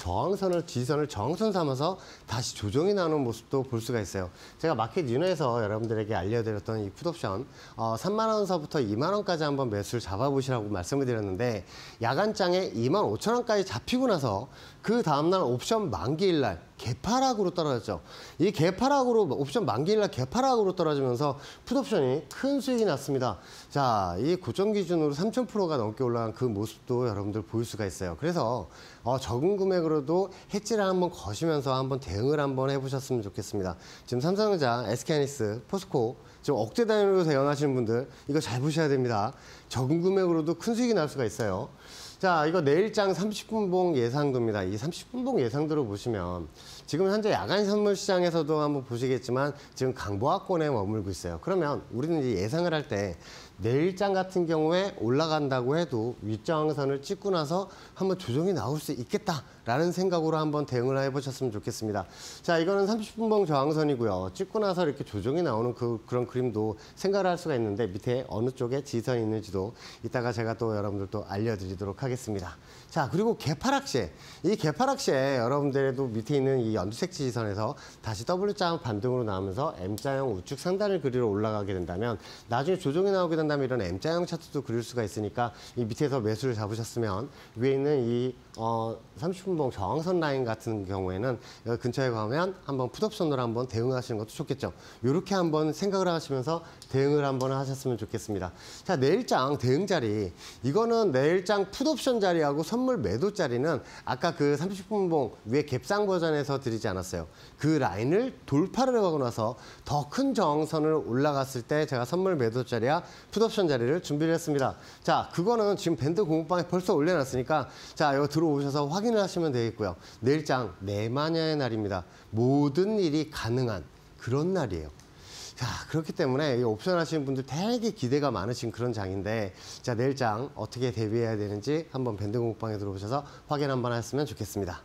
지선을 저항선 삼아서 다시 조정이 나오는 모습도 볼 수가 있어요. 제가 마켓 윤회에서 여러분들에게 알려드렸던 이 풋옵션 3만 원서부터 2만 원까지 한번 매수를 잡아보시라고 말씀을 드렸는데 야간장에 2만 5천 원까지 잡히고 나서 그 다음날 옵션 만기일 날 개파락으로 떨어졌죠. 이 개파락으로 옵션 만기일 날 개파락으로 떨어지면서 풋옵션이 큰 수익이 났습니다. 자, 이 고점 기준으로 3,000%가 넘게 올라간 그 모습도 여러분들 볼 수가 있어요. 그래서 적은 금액으로도 해지를 한번 거시면서 한번 대응을 한번 해보셨으면 좋겠습니다. 지금 삼성전자, SK하이닉스, 포스코 지금 억대 단위로 대응하시는 분들 이거 잘 보셔야 됩니다. 적은 금액으로도 큰 수익이 날 수가 있어요. 자, 이거 내일장 30분봉 예상도입니다. 이 30분봉 예상도를 보시면 지금 현재 야간 선물 시장에서도 한번 보시겠지만 지금 강보합권에 머물고 있어요. 그러면 우리는 이제 예상을 할 때 내일장 같은 경우에 올라간다고 해도 윗저항선을 찍고 나서 한번 조정이 나올 수 있겠다라는 생각으로 한번 대응을 해보셨으면 좋겠습니다. 자, 이거는 30분봉 저항선이고요. 찍고 나서 이렇게 조정이 나오는 그런 그림도 생각을 할 수가 있는데 밑에 어느 쪽에 지선이 있는지도 이따가 제가 또 여러분들 또 알려드리도록 하겠습니다. 자, 그리고 개파락 시에 이 개파락 시에 여러분들도 밑에 있는 이 연두색 지지선에서 다시 W자 반등으로 나오면서 M자형 우측 상단을 그리러 올라가게 된다면 나중에 조정이 나오게 된다면 된다면 이런 M자형 차트도 그릴 수가 있으니까 이 밑에서 매수를 잡으셨으면 위에 있는 이 30분봉 저항선 라인 같은 경우에는 여기 근처에 가면 한번 풋옵션으로 한번 대응하시는 것도 좋겠죠. 이렇게 한번 생각을 하시면서 대응을 한번 하셨으면 좋겠습니다. 자, 내일장 대응 자리. 이거는 내일장 풋옵션 자리하고 선물 매도 자리는 아까 그 30분봉 위에 갭상 버전에서 드리지 않았어요. 그 라인을 돌파를 하고 나서 더 큰 저항선을 올라갔을 때 제가 선물 매도 자리와 풋옵션 자리를 준비를 했습니다. 자, 그거는 지금 밴드 공부방에 벌써 올려놨으니까 자, 이거 들어오셔서 확인을 하시면 되겠고요. 내일장 내마녀의 날입니다. 모든 일이 가능한 그런 날이에요. 자, 그렇기 때문에 이 옵션 하시는 분들 되게 기대가 많으신 그런 장인데 자, 내일장 어떻게 대비해야 되는지 한번 밴드 공부방에 들어오셔서 확인 한번 하셨으면 좋겠습니다.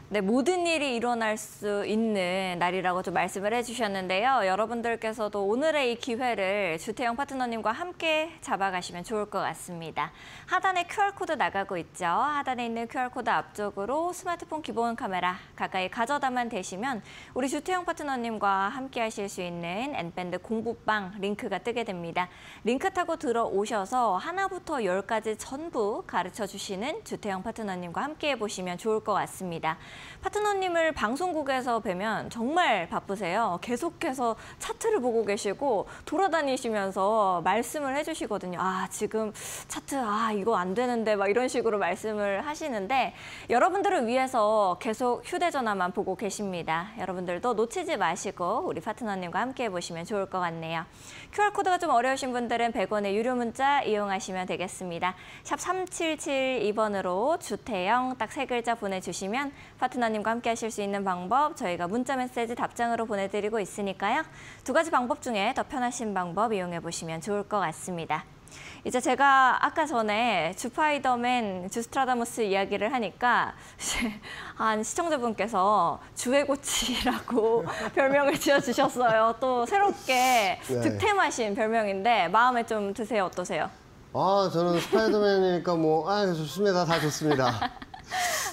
네, 모든 일이 일어날 수 있는 날이라고 좀 말씀을 해주셨는데요. 여러분들께서도 오늘의 이 기회를 주태영 파트너님과 함께 잡아가시면 좋을 것 같습니다. 하단에 QR코드 나가고 있죠. 하단에 있는 QR코드 앞쪽으로 스마트폰 기본 카메라 가까이 가져다만 대시면 우리 주태영 파트너님과 함께 하실 수 있는 N밴드 공부방 링크가 뜨게 됩니다. 링크 타고 들어오셔서 하나부터 10까지 전부 가르쳐 주시는 주태영 파트너님과 함께 해보시면 좋을 것 같습니다. 파트너님을 방송국에서 뵈면 정말 바쁘세요. 계속해서 차트를 보고 계시고 돌아다니시면서 말씀을 해주시거든요. 아, 지금 차트, 이거 안 되는데 막 이런 식으로 말씀을 하시는데 여러분들을 위해서 계속 휴대전화만 보고 계십니다. 여러분들도 놓치지 마시고 우리 파트너님과 함께 해보시면 좋을 것 같네요. QR코드가 좀 어려우신 분들은 100원의 유료 문자 이용하시면 되겠습니다. 샵 3772번으로 주태영 딱 3글자 보내주시면 파트너님과 함께 하실 수 있는 방법 저희가 문자 메시지 답장으로 보내드리고 있으니까요. 2가지 방법 중에 더 편하신 방법 이용해 보시면 좋을 것 같습니다. 이제 제가 아까 전에 주파이더맨 주스트라다무스 이야기를 하니까 한 시청자분께서 주애고치라고 별명을 지어주셨어요. 또 새롭게 네. 득템하신 별명인데 마음에 좀 드세요? 어떠세요? 저는 스파이더맨이니까 좋습니다. 다 좋습니다.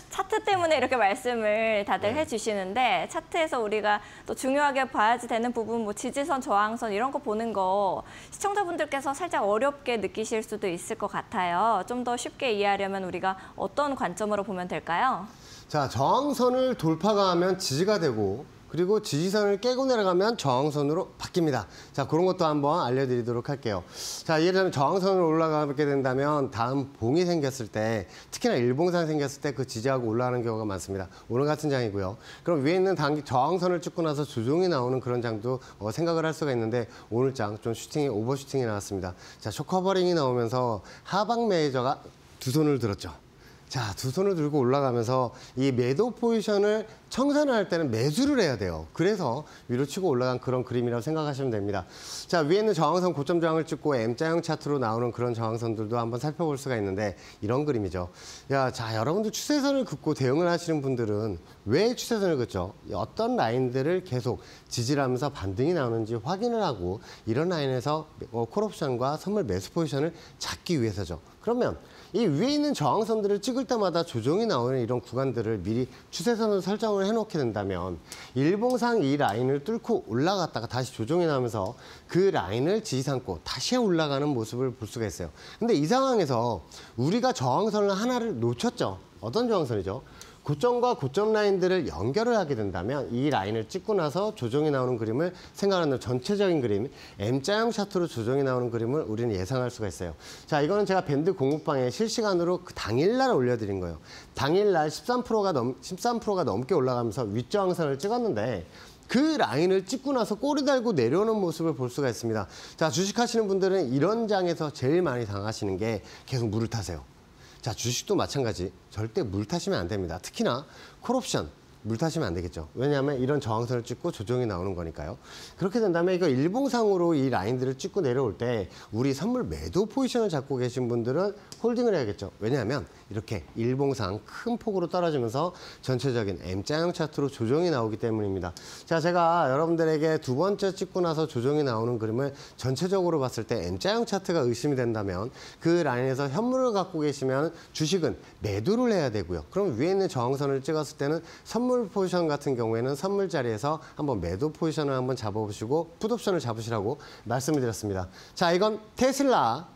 차트 때문에 이렇게 말씀을 다들 해주시는데 차트에서 우리가 또 중요하게 봐야지 되는 부분, 뭐 지지선, 저항선 이런 거 보는 거 시청자분들께서 살짝 어렵게 느끼실 수도 있을 것 같아요. 좀 더 쉽게 이해하려면 우리가 어떤 관점으로 보면 될까요? 자, 저항선을 돌파가 하면 지지가 되고 그리고 지지선을 깨고 내려가면 저항선으로 바뀝니다. 자, 그런 것도 한번 알려드리도록 할게요. 자, 예를 들면 저항선으로 올라가게 된다면 다음 봉이 생겼을 때, 특히나 일봉상 생겼을 때 그 지지하고 올라가는 경우가 많습니다. 오늘 같은 장이고요. 그럼 위에 있는 저항선을 찍고 나서 조정이 나오는 그런 장도 생각을 할 수가 있는데 오늘 장 좀 오버슈팅이 나왔습니다. 자, 쇼커버링이 나오면서 하방 메이저가 두 손을 들었죠. 자, 두 손을 들고 올라가면서 이 매도 포지션을 청산을 할 때는 매수를 해야 돼요. 그래서 위로 치고 올라간 그런 그림이라고 생각하시면 됩니다. 자, 위에 있는 저항선 고점 저항을 찍고 M자형 차트로 나오는 그런 저항선들도 한번 살펴볼 수가 있는데 이런 그림이죠. 자, 여러분들 추세선을 긋고 대응을 하시는 분들은 왜 추세선을 긋죠? 어떤 라인들을 계속 지지를 하면서 반등이 나오는지 확인을 하고 이런 라인에서 콜옵션과 선물 매수 포지션을 잡기 위해서죠. 그러면 이 위에 있는 저항선들을 찍을 때마다 조정이 나오는 이런 구간들을 미리 추세선으로 설정을 해놓게 된다면 일봉상 이 라인을 뚫고 올라갔다가 다시 조정이 나오면서 그 라인을 지지 삼고 다시 올라가는 모습을 볼 수가 있어요. 근데 이 상황에서 우리가 저항선을 하나를 놓쳤죠. 어떤 저항선이죠? 고점과 고점 라인들을 연결을 하게 된다면 이 라인을 찍고 나서 조정이 나오는 그림을 생각하는 전체적인 그림, M자형 차트로 조정이 나오는 그림을 우리는 예상할 수가 있어요. 자, 이거는 제가 밴드 공부방에 실시간으로 그 당일날 올려드린 거예요. 당일날 13%가 넘게 올라가면서 윗저항선을 찍었는데 그 라인을 찍고 나서 꼬리 달고 내려오는 모습을 볼 수가 있습니다. 자, 주식하시는 분들은 이런 장에서 제일 많이 당하시는 게 계속 물을 타세요. 자, 주식도 마찬가지. 절대 물 타시면 안 됩니다. 특히나 콜옵션 물 타시면 안 되겠죠. 왜냐하면 이런 저항선을 찍고 조정이 나오는 거니까요. 그렇게 된다면 이거 일봉상으로 이 라인들을 찍고 내려올 때 우리 선물 매도 포지션을 잡고 계신 분들은 홀딩을 해야겠죠. 왜냐하면 이렇게 일봉상 큰 폭으로 떨어지면서 전체적인 M자형 차트로 조정이 나오기 때문입니다. 자, 제가 여러분들에게 두 번째 찍고 나서 조정이 나오는 그림을 전체적으로 봤을 때 M자형 차트가 의심이 된다면 그 라인에서 현물을 갖고 계시면 주식은 매도를 해야 되고요. 그럼 위에 있는 저항선을 찍었을 때는 선물 선물 포지션 같은 경우에는 선물 자리에서 한번 매도 포지션을 한번 잡아보시고 풋옵션을 잡으시라고 말씀을 드렸습니다. 자, 이건 테슬라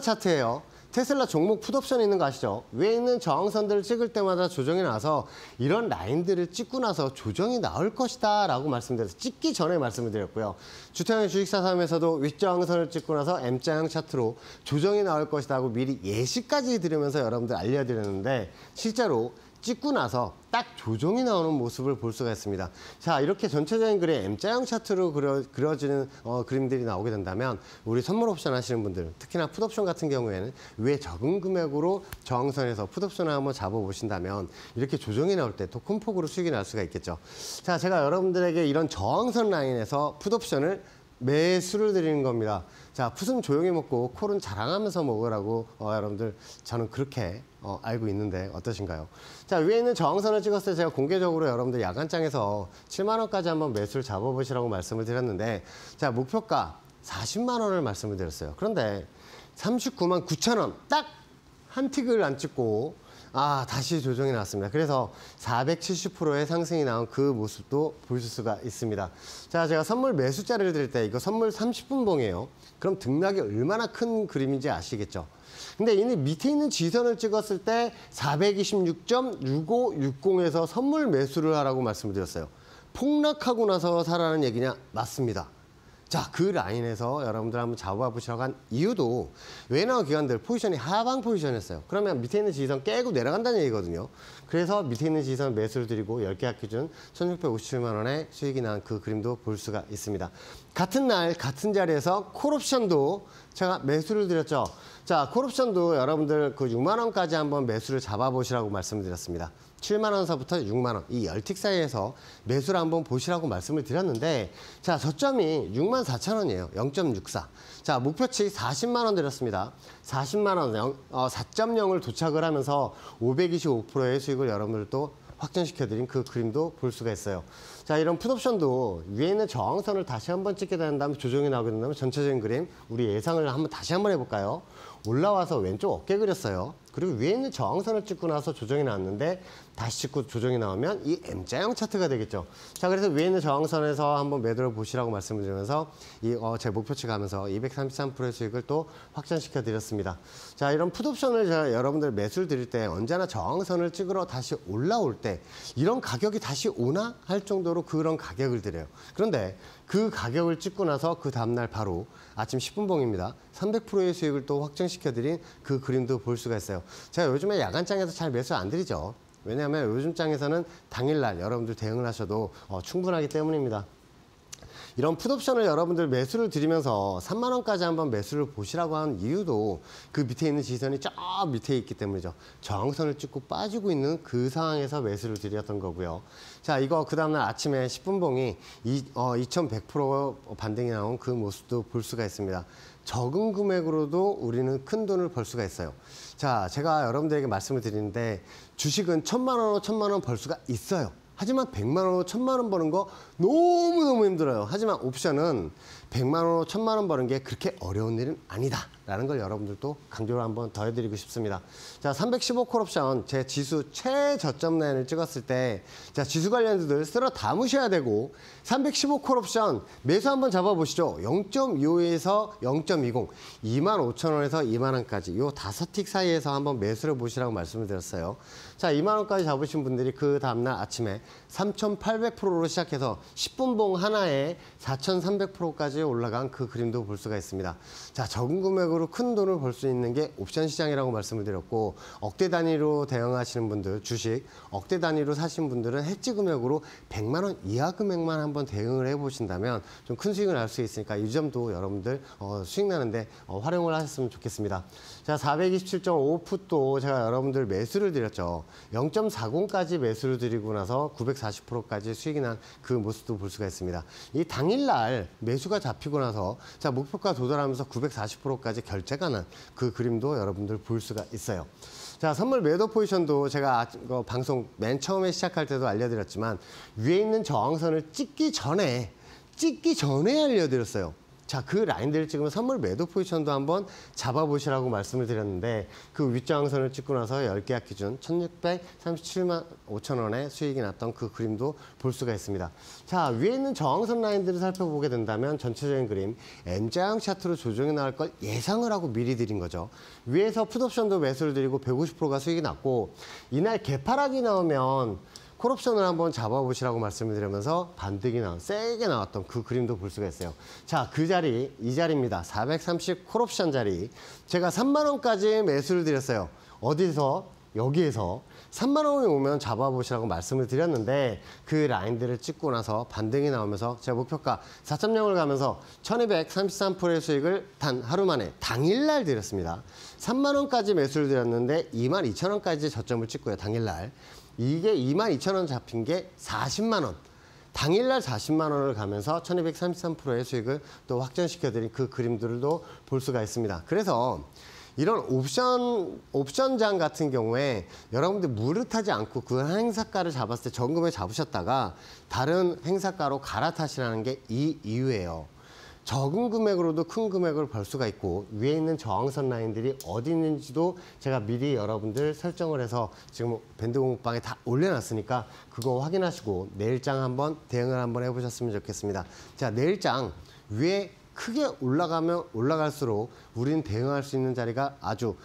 차트예요. 테슬라 종목 풋옵션이 있는 거 아시죠? 위에 있는 저항선들을 찍을 때마다 조정이 나서 이런 라인들을 찍고 나서 조정이 나올 것이다 라고 말씀드려서 찍기 전에 말씀을 드렸고요. 주택형 주식사삼에서도 윗저항선을 찍고 나서 M자형 차트로 조정이 나올 것이다 하고 미리 예시까지 드리면서 여러분들 알려드렸는데 실제로 찍고 나서 딱 조정이 나오는 모습을 볼 수가 있습니다. 자, 이렇게 전체적인 그림 M자형 차트로 그려지는 그림들이 나오게 된다면 우리 선물 옵션 하시는 분들, 특히나 풋옵션 같은 경우에는 위에 적은 금액으로 저항선에서 풋옵션을 한번 잡아보신다면 이렇게 조정이 나올 때 더 큰 폭으로 수익이 날 수가 있겠죠. 자, 제가 여러분들에게 이런 저항선 라인에서 풋옵션을 매수를 드리는 겁니다. 자, 풋은 조용히 먹고 콜은 자랑하면서 먹으라고 여러분들 저는 그렇게 알고 있는데 어떠신가요? 자, 위에 있는 저항선을 찍었을 때 제가 공개적으로 여러분들 야간장에서 7만 원까지 한번 매수를 잡아보시라고 말씀을 드렸는데 자, 목표가 40만 원을 말씀을 드렸어요. 그런데 39만 9천 원 딱 한 틱을 안 찍고 다시 조정이 나왔습니다. 그래서 470%의 상승이 나온 그 모습도 보실 수가 있습니다. 자, 제가 선물 매수자를 드릴 때 이거 선물 30분 봉이에요. 그럼 등락이 얼마나 큰 그림인지 아시겠죠? 근데 이 밑에 있는 지선을 찍었을 때 426.6560에서 선물 매수를 하라고 말씀을 드렸어요. 폭락하고 나서 사라는 얘기냐? 맞습니다. 자, 그 라인에서 여러분들 한번 잡아보시라고 한 이유도 외나와 기관들 포지션이 하방 포지션이었어요. 그러면 밑에 있는 지지선 깨고 내려간다는 얘기거든요. 그래서 밑에 있는 지지선 매수를 드리고 10개 합 기준 1657만 원의 수익이 난 그 그림도 볼 수가 있습니다. 같은 날 같은 자리에서 콜옵션도 제가 매수를 드렸죠. 자, 콜옵션도 여러분들 그 6만 원까지 한번 매수를 잡아보시라고 말씀드렸습니다. 7만 원서부터 6만 원, 이 10틱 사이에서 매수를 한번 보시라고 말씀을 드렸는데 자, 저점이 6만 4천 원이에요. 0.64. 자, 목표치 40만 원 드렸습니다. 40만 원, 4.0을 도착을 하면서 525%의 수익을 여러분들도 확정시켜드린 그 그림도 볼 수가 있어요. 자, 이런 풋옵션도 위에 있는 저항선을 다시 한번 찍게 되는 다음에 조정이 나오게 된다면 전체적인 그림 우리 예상을 한번 다시 한번 해볼까요? 올라와서 왼쪽 어깨 그렸어요. 그리고 위에 있는 저항선을 찍고 나서 조정이 나왔는데 다시 찍고 조정이 나오면 이 M자형 차트가 되겠죠. 자, 그래서 위에 있는 저항선에서 한번 매도를 보시라고 말씀을 드리면서 제 목표치 가면서 233%의 수익을 또 확정시켜 드렸습니다. 자, 이런 풋옵션을 제가 여러분들 매수를 드릴 때 언제나 저항선을 찍으러 다시 올라올 때 이런 가격이 다시 오나 할 정도로 그런 가격을 드려요. 그런데 그 가격을 찍고 나서 그 다음날 바로 아침 10분 봉입니다. 300%의 수익을 또 확정시켜드린 그 그림도 볼 수가 있어요. 제가 요즘에 야간장에서 잘 매수 안 드리죠. 왜냐하면 요즘 장에서는 당일날 여러분들 대응을 하셔도 충분하기 때문입니다. 이런 풋옵션을 여러분들 매수를 드리면서 3만 원까지 한번 매수를 보시라고 한 이유도 그 밑에 있는 지지선이 저 밑에 있기 때문이죠. 저항선을 찍고 빠지고 있는 그 상황에서 매수를 드렸던 거고요. 자, 이거 그 다음날 아침에 10분 봉이 2100% 반등이 나온 그 모습도 볼 수가 있습니다. 적은 금액으로도 우리는 큰 돈을 벌 수가 있어요. 자, 제가 여러분들에게 말씀을 드리는데 주식은 1000만 원으로 1000만 원 벌 수가 있어요. 하지만 100만 원으로 1000만 원 버는 거 너무너무 힘들어요. 하지만 옵션은 100만 원으로 1000만 원 버는 게 그렇게 어려운 일은 아니다 라는 걸 여러분들도 강조를 한번 더 해드리고 싶습니다. 자, 315콜 옵션 제 지수 최저점 라인을 찍었을 때 자, 지수 관련주들 쓸어 담으셔야 되고 315콜 옵션 매수 한번 잡아보시죠. 0.25에서 0.20 25,000원에서 2만 원까지 요 5틱 사이에서 한번 매수를 보시라고 말씀을 드렸어요. 자, 2만 원까지 잡으신 분들이 그 다음날 아침에 3,800%로 시작해서 10분 봉 하나에 4,300%까지 올라간 그 그림도 볼 수가 있습니다. 자, 적은 금액으로 큰 돈을 벌 수 있는 게 옵션 시장이라고 말씀을 드렸고 억대 단위로 대응하시는 분들 주식 억대 단위로 사신 분들은 해지 금액으로 100만 원 이하 금액만 한번 대응을 해보신다면 좀 큰 수익을 날 수 있으니까 이 점도 여러분들 수익 나는데 활용을 하셨으면 좋겠습니다. 자, 427.5풋도 제가 여러분들 매수를 드렸죠. 0.40까지 매수를 드리고 나서 940%까지 수익이 난 그 모습도 볼 수가 있습니다. 이 당일날 매수가 잡히고 나서 자, 목표가 도달하면서 940%까지 결제가 난 그 그림도 여러분들 볼 수가 있어요. 자, 선물 매도 포지션도 제가 방송 맨 처음에 시작할 때도 알려드렸지만 위에 있는 저항선을 찍기 전에 알려드렸어요. 자, 그 라인들을 찍으면 선물 매도 포지션도 한번 잡아보시라고 말씀을 드렸는데 그 윗저항선을 찍고 나서 10계약 기준 1637만 5천 원의 수익이 났던 그 그림도 볼 수가 있습니다. 자, 위에 있는 저항선 라인들을 살펴보게 된다면 전체적인 그림 N자형 차트로 조정이 나올 걸 예상을 하고 미리 드린 거죠. 위에서 풋옵션도 매수를 드리고 150%가 수익이 났고 이날 개파락이 나오면 콜옵션을 한번 잡아보시라고 말씀을 드리면서 반등이 세게 나왔던 그 그림도 볼 수가 있어요. 자, 그 자리, 이 자리입니다. 430 콜옵션 자리. 제가 3만 원까지 매수를 드렸어요. 어디서? 여기에서 3만 원이 오면 잡아보시라고 말씀을 드렸는데 그 라인들을 찍고 나서 반등이 나오면서 제가 목표가 4.0을 가면서 1233%의 수익을 단 하루 만에 당일날 드렸습니다. 3만 원까지 매수를 드렸는데 22,000원까지 저점을 찍고요. 당일날. 이게 22,000원 잡힌 게 40만 원. 당일날 40만 원을 가면서 1233%의 수익을 또 확정시켜드린 그 그림들도 볼 수가 있습니다. 그래서 이런 옵션장 같은 경우에 여러분들 무릇하지 않고 그 행사가를 잡았을 때 정금을 잡으셨다가 다른 행사가로 갈아타시라는 게 이 이유예요. 적은 금액으로도 큰 금액을 벌 수가 있고 위에 있는 저항선 라인들이 어디 있는지도 제가 미리 여러분들 설정을 해서 지금 밴드 공부방에 다 올려놨으니까 그거 확인하시고 내일장 한번 대응을 한번 해보셨으면 좋겠습니다. 자, 내일장 위에 크게 올라가면 올라갈수록 우리는 대응할 수 있는 자리가 아주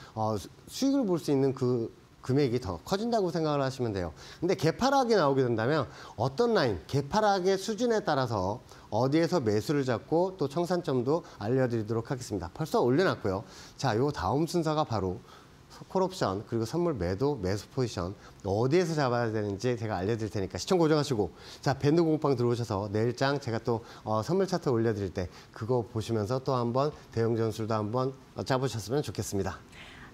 수익을 볼 수 있는 그 금액이 더 커진다고 생각을 하시면 돼요. 근데 개파락이 나오게 된다면 어떤 라인, 개파락의 수준에 따라서 어디에서 매수를 잡고 또 청산점도 알려드리도록 하겠습니다. 벌써 올려놨고요. 자, 요 다음 순서가 바로 콜옵션 그리고 선물 매수 포지션 어디에서 잡아야 되는지 제가 알려드릴 테니까 시청 고정하시고 자, 밴드 공부방 들어오셔서 내일장 제가 또 선물 차트 올려드릴 때 그거 보시면서 또 한번 대응 전술도 한번 짜보셨으면 좋겠습니다.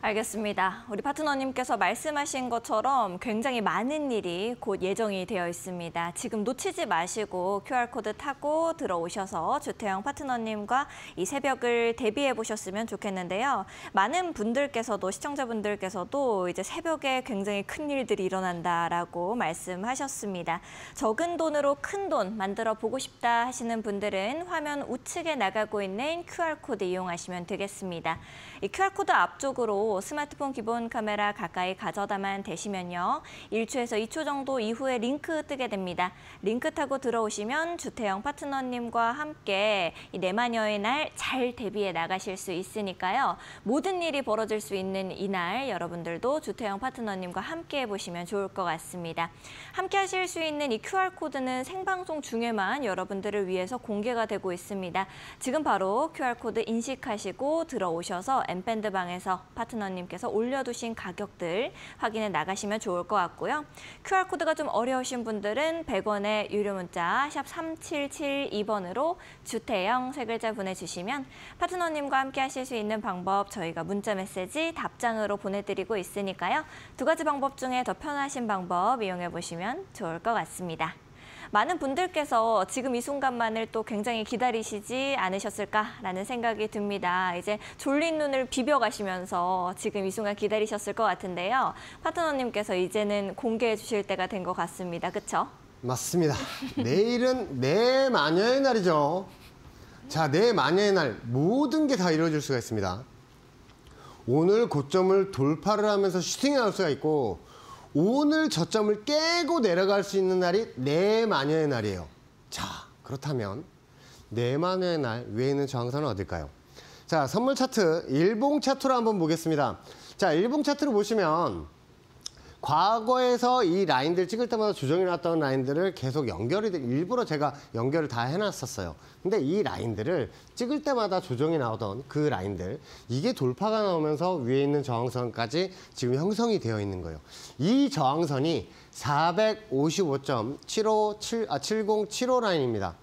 알겠습니다. 우리 파트너님께서 말씀하신 것처럼 굉장히 많은 일이 곧 예정이 되어 있습니다. 지금 놓치지 마시고 QR코드 타고 들어오셔서 주태영 파트너님과 이 새벽을 대비해 보셨으면 좋겠는데요. 많은 분들께서도 시청자분들께서도 이제 새벽에 굉장히 큰 일들이 일어난다라고 말씀하셨습니다. 적은 돈으로 큰 돈 만들어 보고 싶다 하시는 분들은 화면 우측에 나가고 있는 QR코드 이용하시면 되겠습니다. 이 QR코드 앞쪽으로 스마트폰 기본 카메라 가까이 가져다만 대시면요. 1초에서 2초 정도 이후에 링크 뜨게 됩니다. 링크 타고 들어오시면 주태영 파트너님과 함께 이 내마녀의 날 잘 대비해 나가실 수 있으니까요. 모든 일이 벌어질 수 있는 이날 여러분들도 주태영 파트너님과 함께 해보시면 좋을 것 같습니다. 함께 하실 수 있는 이 QR코드는 생방송 중에만 여러분들을 위해서 공개가 되고 있습니다. 지금 바로 QR코드 인식하시고 들어오셔서 엠밴드 방에서 파트너님께서 올려두신 가격들 확인해 나가시면 좋을 것 같고요. QR코드가 좀 어려우신 분들은 100원의 유료 문자 샵 3772번으로 주태영 세 글자 보내주시면 파트너님과 함께 하실 수 있는 방법 저희가 문자 메시지 답장으로 보내드리고 있으니까요. 두 가지 방법 중에 더 편하신 방법 이용해 보시면 좋을 것 같습니다. 많은 분들께서 지금 이 순간만을 또 굉장히 기다리시지 않으셨을까라는 생각이 듭니다. 이제 졸린 눈을 비벼가시면서 지금 이 순간 기다리셨을 것 같은데요. 파트너님께서 이제는 공개해 주실 때가 된 것 같습니다. 그렇죠? 맞습니다. 내일은 내 마녀의 날이죠. 자, 내 마녀의 날 모든 게 다 이루어질 수가 있습니다. 오늘 고점을 돌파를 하면서 슈팅이 나올 수가 있고 오늘 저점을 깨고 내려갈 수 있는 날이 내 마녀의 날이에요. 자, 그렇다면 내 마녀의 날 위에 있는 저항선은 어딜까요? 자, 선물 차트 일봉 차트로 한번 보겠습니다. 자, 일봉 차트를 보시면 과거에서 이 라인들 찍을 때마다 조정이 났던 라인들을 계속 일부러 제가 연결을 다 해놨었어요. 근데 이 라인들을 찍을 때마다 조정이 나오던 그 라인들, 이게 돌파가 나오면서 위에 있는 저항선까지 지금 형성이 되어 있는 거예요. 이 저항선이 455.7075 라인입니다.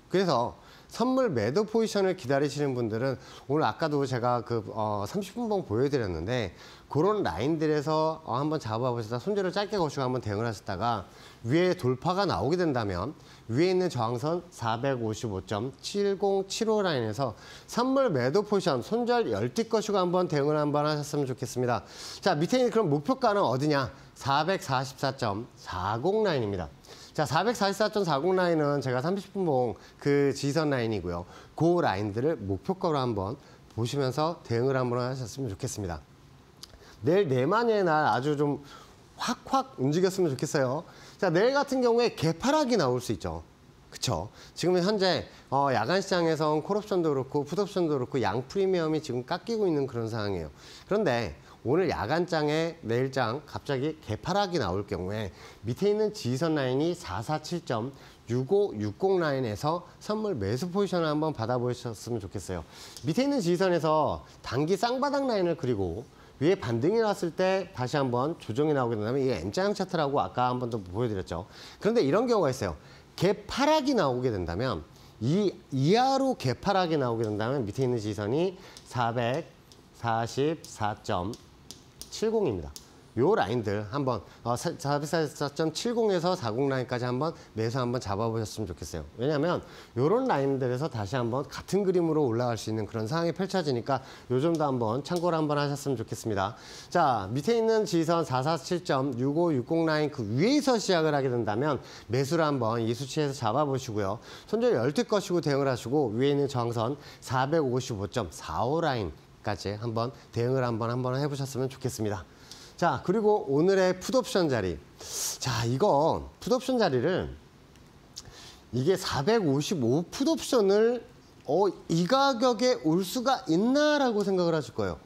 그래서 선물 매도 포지션을 기다리시는 분들은 오늘 아까도 제가 그 30분봉 보여드렸는데 그런 라인들에서 한번 잡아보시다 손절을 짧게 거시고 한번 대응을 하셨다가 위에 돌파가 나오게 된다면 위에 있는 저항선 455.7075 라인에서 선물 매도 포지션 손절 열띠 거시고 한번 대응을 한번 하셨으면 좋겠습니다. 자, 밑에 있는 그럼 목표가는 어디냐? 444.40 라인입니다. 자, 444.40 라인은 제가 30분봉 그 지선 라인이고요. 그 라인들을 목표가로 한번 보시면서 대응을 한번 하셨으면 좋겠습니다. 내일 내만의 날 아주 좀 확확 움직였으면 좋겠어요. 자, 내일 같은 경우에 개파락이 나올 수 있죠. 그쵸? 지금 현재 야간 시장에선 콜옵션도 그렇고 풋옵션도 그렇고 양 프리미엄이 지금 깎이고 있는 그런 상황이에요. 그런데 오늘 야간장에 내일장 갑자기 개파락이 나올 경우에 밑에 있는 지지선 라인이 447.6560 라인에서 선물 매수 포지션을 한번 받아보셨으면 좋겠어요. 밑에 있는 지지선에서 단기 쌍바닥 라인을 그리고 위에 반등이 났을 때 다시 한번 조정이 나오게 된다면 이게 M자형 차트라고 아까 한 번 더 보여드렸죠. 그런데 이런 경우가 있어요. 개파락이 나오게 된다면 이하로 개파락이 나오게 된다면 밑에 있는 지지선이 444.70입니다. 요 라인들 한번 444.70에서 40 라인까지 한번 매수 한번 잡아보셨으면 좋겠어요. 왜냐하면 요런 라인들에서 다시 한번 같은 그림으로 올라갈 수 있는 그런 상황이 펼쳐지니까 요 점도 한번 참고를 한번 하셨으면 좋겠습니다. 자, 밑에 있는 지지선 447.6560 라인 그 위에서 시작을 하게 된다면 매수를 한번 이 수치에서 잡아보시고요. 손절 열트 것이고 대응을 하시고 위에 있는 저항선 455.45 라인까지 한번 대응을 한번 해보셨으면 좋겠습니다. 자, 그리고 오늘의 풋옵션 자리. 자, 이거 풋옵션 자리를 이게 455 풋옵션을 이 가격에 올 수가 있나라고 생각을 하실 거예요.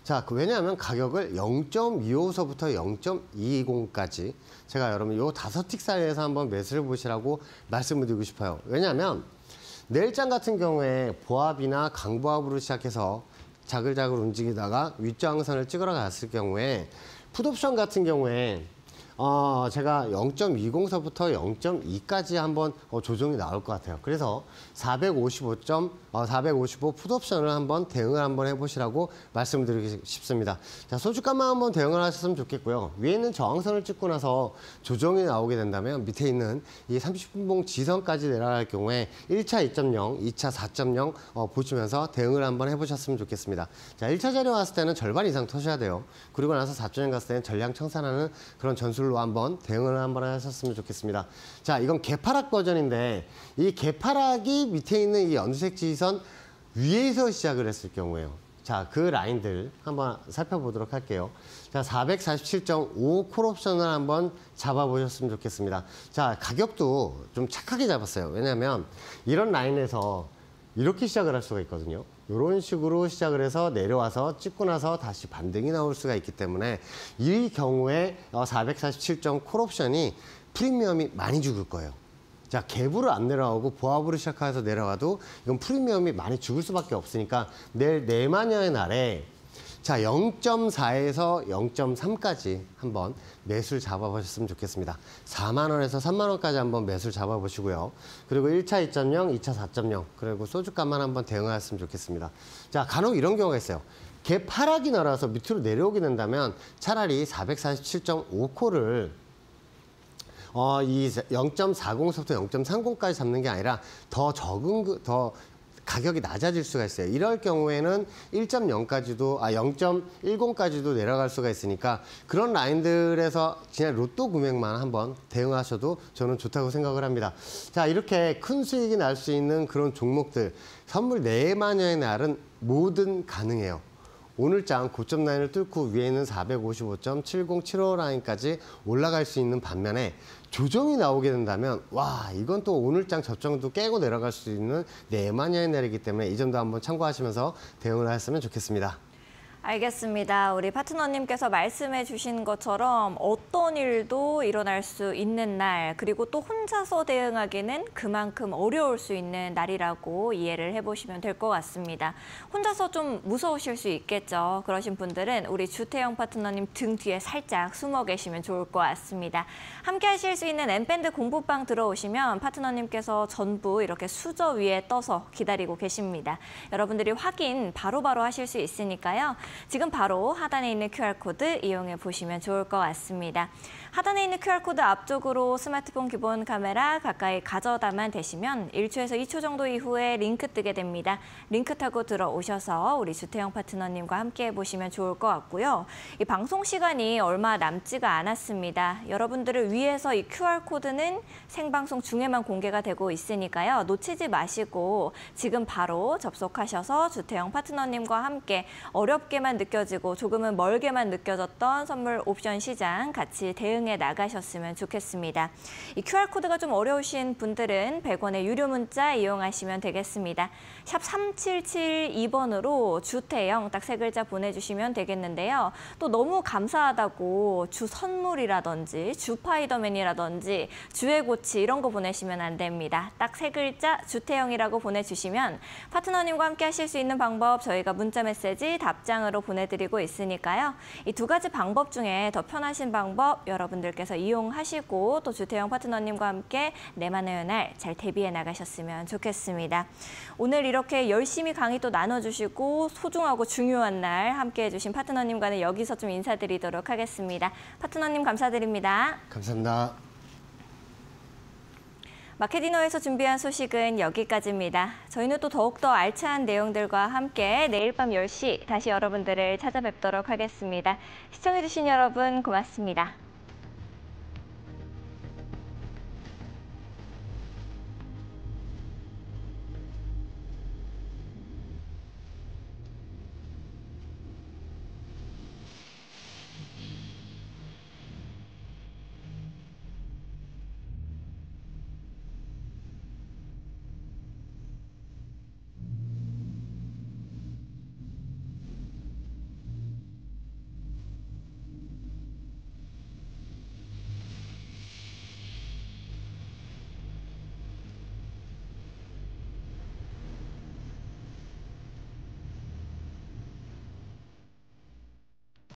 자, 왜냐하면 가격을 0.25서부터 0.220까지 제가 여러분 요 5틱 사이에서 한번 매수를 보시라고 말씀을 드리고 싶어요. 왜냐하면 내일장 같은 경우에 보합이나 강보합으로 시작해서 자글자글 움직이다가 윗저항선을 찍으러 갔을 경우에 풋옵션 같은 경우에 제가 0.20서부터 0.2까지 한번 조정이 나올 것 같아요. 그래서 455 풋옵션을 한번 대응을 한번 해보시라고 말씀을 드리고 싶습니다. 자, 소주값만 한번 대응을 하셨으면 좋겠고요. 위에 있는 저항선을 찍고 나서 조정이 나오게 된다면 밑에 있는 이 30분봉 지선까지 내려갈 경우에 1차 2.0, 2차 4.0 보시면서 대응을 한번 해보셨으면 좋겠습니다. 자, 1차 자리 왔을 때는 절반 이상 터셔야 돼요. 그리고 나서 4.0 갔을 때는 전량 청산하는 그런 전술로 한번 대응을 한번 하셨으면 좋겠습니다. 자, 이건 개파락 버전인데 이 개파락이 밑에 있는 이 연두색 지지선 위에서 시작을 했을 경우에요. 자, 그 라인들 한번 살펴보도록 할게요. 자, 447.5 콜옵션을 한번 잡아보셨으면 좋겠습니다. 자, 가격도 좀 착하게 잡았어요. 왜냐하면 이런 라인에서 이렇게 시작을 할 수가 있거든요. 이런 식으로 시작을 해서 내려와서 찍고 나서 다시 반등이 나올 수가 있기 때문에 이 경우에 447점 콜옵션이 프리미엄이 많이 죽을 거예요. 자, 갭으로 안 내려가고 보합으로 시작해서 내려가도 이건 프리미엄이 많이 죽을 수밖에 없으니까 내일 내마녀의 날에 자, 0.4에서 0.3까지 한번 매수를 잡아보셨으면 좋겠습니다. 4만 원에서 3만 원까지 한번 매수를 잡아보시고요. 그리고 1차 2.0, 2차 4.0 그리고 소주값만 한번 대응하셨으면 좋겠습니다. 자, 간혹 이런 경우가 있어요. 갭 하락이 날아서 밑으로 내려오게 된다면 차라리 447.5콜을 이 0.40서부터 0.30까지 잡는 게 아니라 더 가격이 낮아질 수가 있어요. 이럴 경우에는 1.0까지도 0.10까지도 내려갈 수가 있으니까 그런 라인들에서 그냥 로또 금액만 한번 대응하셔도 저는 좋다고 생각을 합니다. 자, 이렇게 큰 수익이 날 수 있는 그런 종목들 선물 내마녀의 날은 뭐든 가능해요. 오늘장 고점 라인을 뚫고 위에 있는 455.7075 라인까지 올라갈 수 있는 반면에 조정이 나오게 된다면 와, 이건 또 오늘장 저점도 깨고 내려갈 수 있는 내마녀의 날이기 때문에 이 점도 한번 참고하시면서 대응을 하셨으면 좋겠습니다. 알겠습니다. 우리 파트너님께서 말씀해 주신 것처럼 어떤 일도 일어날 수 있는 날, 그리고 또 혼자서 대응하기는 그만큼 어려울 수 있는 날이라고 이해를 해보시면 될 것 같습니다. 혼자서 좀 무서우실 수 있겠죠. 그러신 분들은 우리 주태영 파트너님 등 뒤에 살짝 숨어 계시면 좋을 것 같습니다. 함께 하실 수 있는 M밴드 공부방 들어오시면 파트너님께서 전부 이렇게 수저 위에 떠서 기다리고 계십니다. 여러분들이 확인 바로바로 하실 수 있으니까요. 지금 바로 하단에 있는 QR코드 이용해 보시면 좋을 것 같습니다. 하단에 있는 QR코드 앞쪽으로 스마트폰 기본 카메라 가까이 가져다만 대시면 1초에서 2초 정도 이후에 링크 뜨게 됩니다. 링크 타고 들어오셔서 우리 주태영 파트너님과 함께 해보시면 좋을 것 같고요. 이 방송 시간이 얼마 남지가 않았습니다. 여러분들을 위해서 이 QR코드는 생방송 중에만 공개가 되고 있으니까요. 놓치지 마시고 지금 바로 접속하셔서 주태영 파트너님과 함께 어렵게만 느껴지고 조금은 멀게만 느껴졌던 선물 옵션 시장 같이 대응해 나가셨으면 좋겠습니다. 이 QR코드가 좀 어려우신 분들은 100원의 유료 문자 이용하시면 되겠습니다. 샵 3772번으로 주태영 딱 3글자 보내주시면 되겠는데요. 또 너무 감사하다고 주 선물이라든지 주파이더맨이라든지 주의 고치 이런 거 보내시면 안 됩니다. 딱 3글자 주태영이라고 보내주시면 파트너님과 함께 하실 수 있는 방법 저희가 문자 메시지 답장으로 보내드리고 있으니까요. 이 2가지 방법 중에 더 편하신 방법 여러분들께서 이용하시고 또 주태영 파트너님과 함께 내만의 날 잘 대비해 나가셨으면 좋겠습니다. 오늘 이렇게 열심히 강의 또 나눠주시고 소중하고 중요한 날 함께해 주신 파트너님과는 여기서 좀 인사드리도록 하겠습니다. 파트너님 감사드립니다. 감사합니다. 마케디너에서 준비한 소식은 여기까지입니다. 저희는 또 더욱더 알찬 내용들과 함께 내일 밤 10시 다시 여러분들을 찾아뵙도록 하겠습니다. 시청해주신 여러분 고맙습니다.